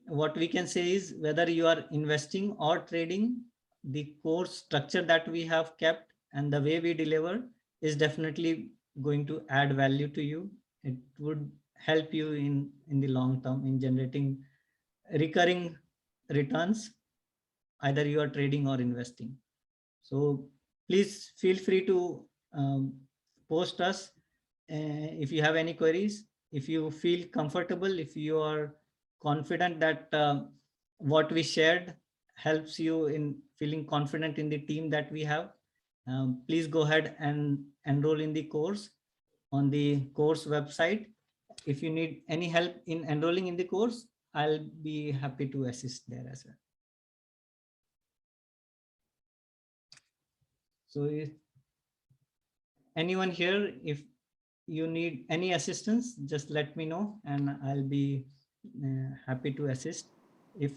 what we can say is whether you are investing or trading, the course structure that we have kept and the way we deliver is definitely going to add value to you. It would help you in the long term in generating recurring returns, either you are trading or investing. So please feel free to post us if you have any queries. If you feel comfortable, if you are confident that what we shared helps you in feeling confident in the team that we have, please go ahead and enroll in the course on the course website. If you need any help in enrolling in the course, I'll be happy to assist there as well. So if anyone here, if you need any assistance, just let me know and I'll be happy to assist. If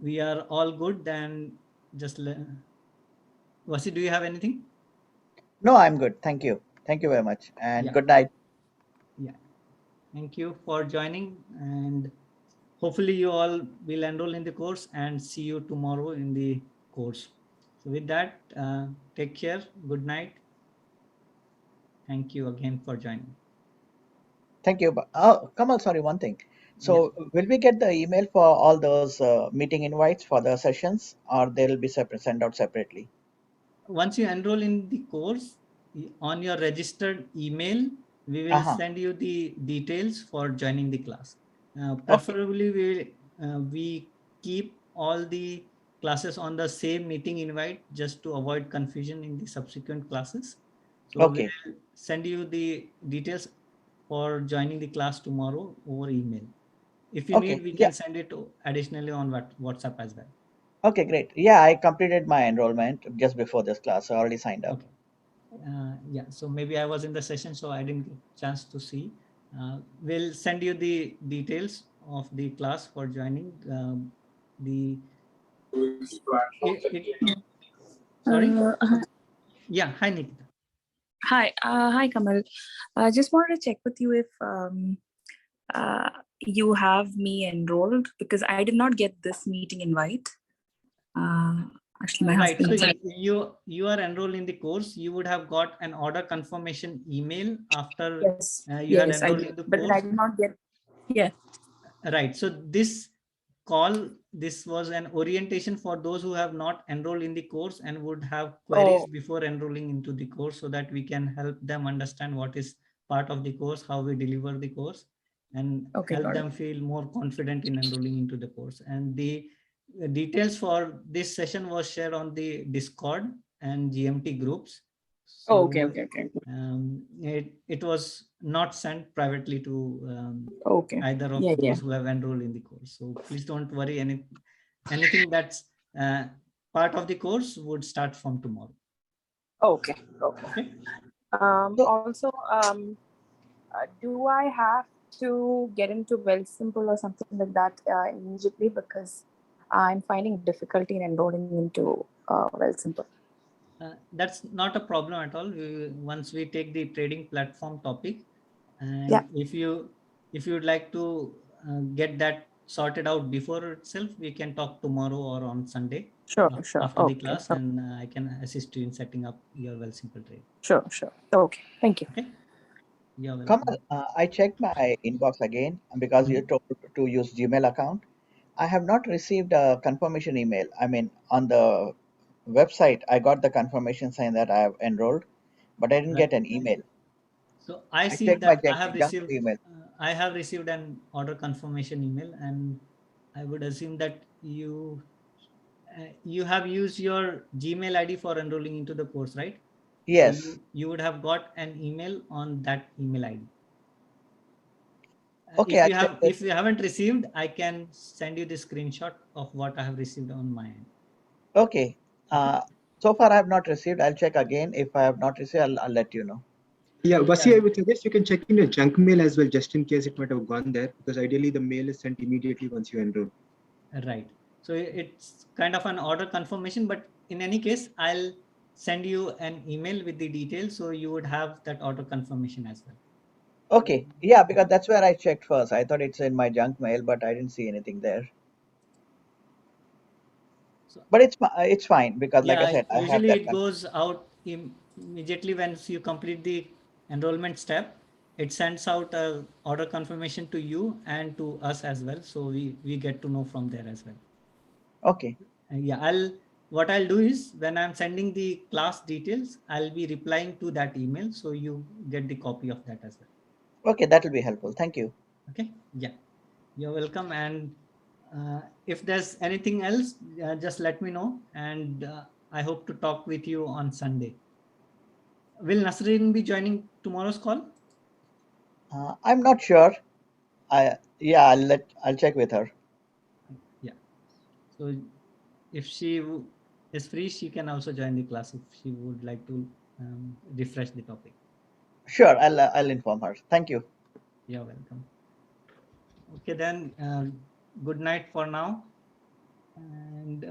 we are all good, then just Vasi, do you have anything? No, I'm good. Thank you. Thank you very much. And Yeah. good night. Yeah. Thank you for joining, and hopefully you all will enroll in the course and see you tomorrow in the course. So with that, take care. Good night. Thank you again for joining. Thank you. Oh, Kamal, sorry, one thing. So will we get the email for all those meeting invites for the sessions, or they'll be sent out separately? Once you enroll in the course, on your registered email, we will send you the details for joining the class. Preferably, we keep all the classes on the same meeting invite just to avoid confusion in the subsequent classes. So we will send you the details for joining the class tomorrow over email. If you need, we can send it additionally on WhatsApp as well. Okay, great. Yeah, I completed my enrollment just before this class. I already signed up. Yeah, so maybe I was in the session, so I didn't get a chance to see. We'll send you the details of the class for joining. Sorry? Yeah, hi Nikita. Hi Kamal. I just wanted to check with you if you have me enrolled, because I did not get this meeting invite. Actually, my husband. So you are enrolled in the course. You would have got an order confirmation email after you had enrolled in the course. But I did not get. Yeah. Right. So this call, this was an orientation for those who have not enrolled in the course and would have queries before enrolling into the course, so that we can help them understand what is part of the course, how we deliver the course, and help them feel more confident in enrolling into the course. And the details for this session was shared on the Discord and GMT groups. So, okay. it was not sent privately to either of those who have enrolled in the course. So please don't worry. Anything that's part of the course would start from tomorrow. Okay. Also, do I have to get into Wealthsimple or something like that immediately, because I'm finding difficulty in enrolling into Wealthsimple? That's not a problem at all. Once we take the trading platform topic, and if you'd like to get that sorted out before itself, we can talk tomorrow or on Sunday. Sure. After the class, and I can assist you in setting up your Wealthsimple trade. Sure. Okay. Thank you. Okay. Yeah. Kamal, I checked my inbox again because you told to use Gmail account. I have not received a confirmation email. I mean, on the website, I got the confirmation saying that I have enrolled, but I didn't get an email. So I see checked that my I have junk received email. I have received an order confirmation email, and I would assume that you have used your Gmail ID for enrolling into the course, right? Yes. So you would have got an email on that email ID. Okay. If you haven't received, I can send you the screenshot of what I have received on my end. Okay. So far I have not received. I'll check again. If I have not received, I'll let you know. Yeah, Vasi, I would suggest you can check in your junk mail as well, just in case it might have gone there, because ideally the mail is sent immediately once you enroll. Right. So it's kind of an order confirmation, but in any case, I'll send you an email with the details, so you would have that order confirmation as well. Okay. Yeah, because that's where I checked first. I thought it's in my junk mail, but I didn't see anything there. But it's fine because, like I said, I have usually that. it goes out immediately once you complete the enrollment step. It sends out a order confirmation to you and to us as well, so we get to know from there as well. Okay. Yeah, what I'll do is when I'm sending the class details, I'll be replying to that email, so you get the copy of that as well. Okay, that will be helpful. Thank you. Okay, yeah, you're welcome. And if there's anything else, just let me know, and I hope to talk with you on Sunday. Will Nasreen be joining tomorrow's call? I'm not sure. I'll check with her. Yeah. So if she is free, she can also join the class if she would like to refresh the topic. Sure, I'll inform her. Thank you. You're welcome. Okay, then good night for now. And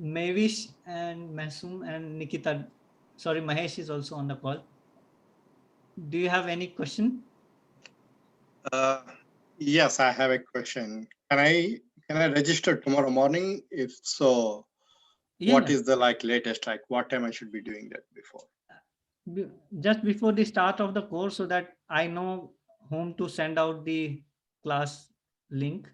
Mavish and Masum and Nikita, sorry, Mahesh is also on the call. Do you have any question? Yes, I have a question. Can I register tomorrow morning? If so, what is the latest, what time I should be doing that before? Just before the start of the course, so that I know whom to send out the class link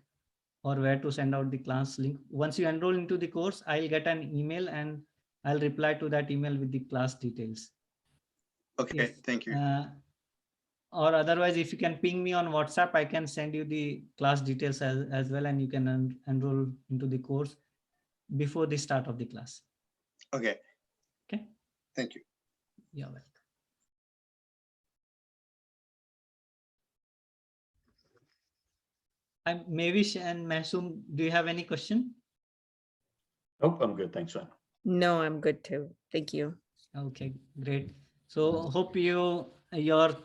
or where to send out the class link. Once you enroll into the course, I'll get an email and I'll reply to that email with the class details. Okay, thank you. Or otherwise, if you can ping me on WhatsApp, I can send you the class details as well, and you can enroll into the course before the start of the class. Okay. Okay. Thank you. You're welcome. Mavish and Masum, do you have any question? Nope, I'm good. Thanks, man. No, I'm good too. Thank you. Okay, great. So hope your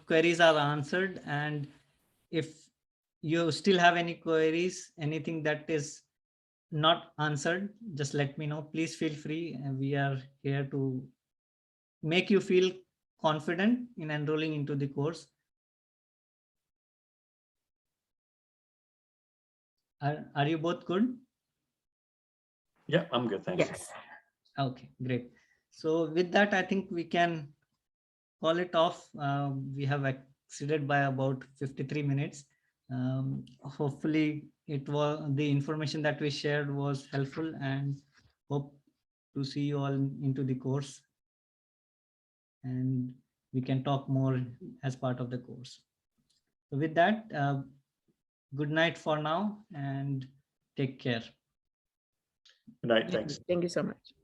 queries are answered, and if you still have any queries, anything that is not answered, just let me know. Please feel free, and we are here to make you feel confident in enrolling into the course. Are you both good? Yeah, I'm good. Thanks. Yes. Okay, great. So with that, I think we can call it off. We have exceeded by about 53 minutes. Hopefully the information that we shared was helpful, and hope to see you all into the course, and we can talk more as part of the course. So with that, good night for now and take care. Good night. Thanks. Thank you so much.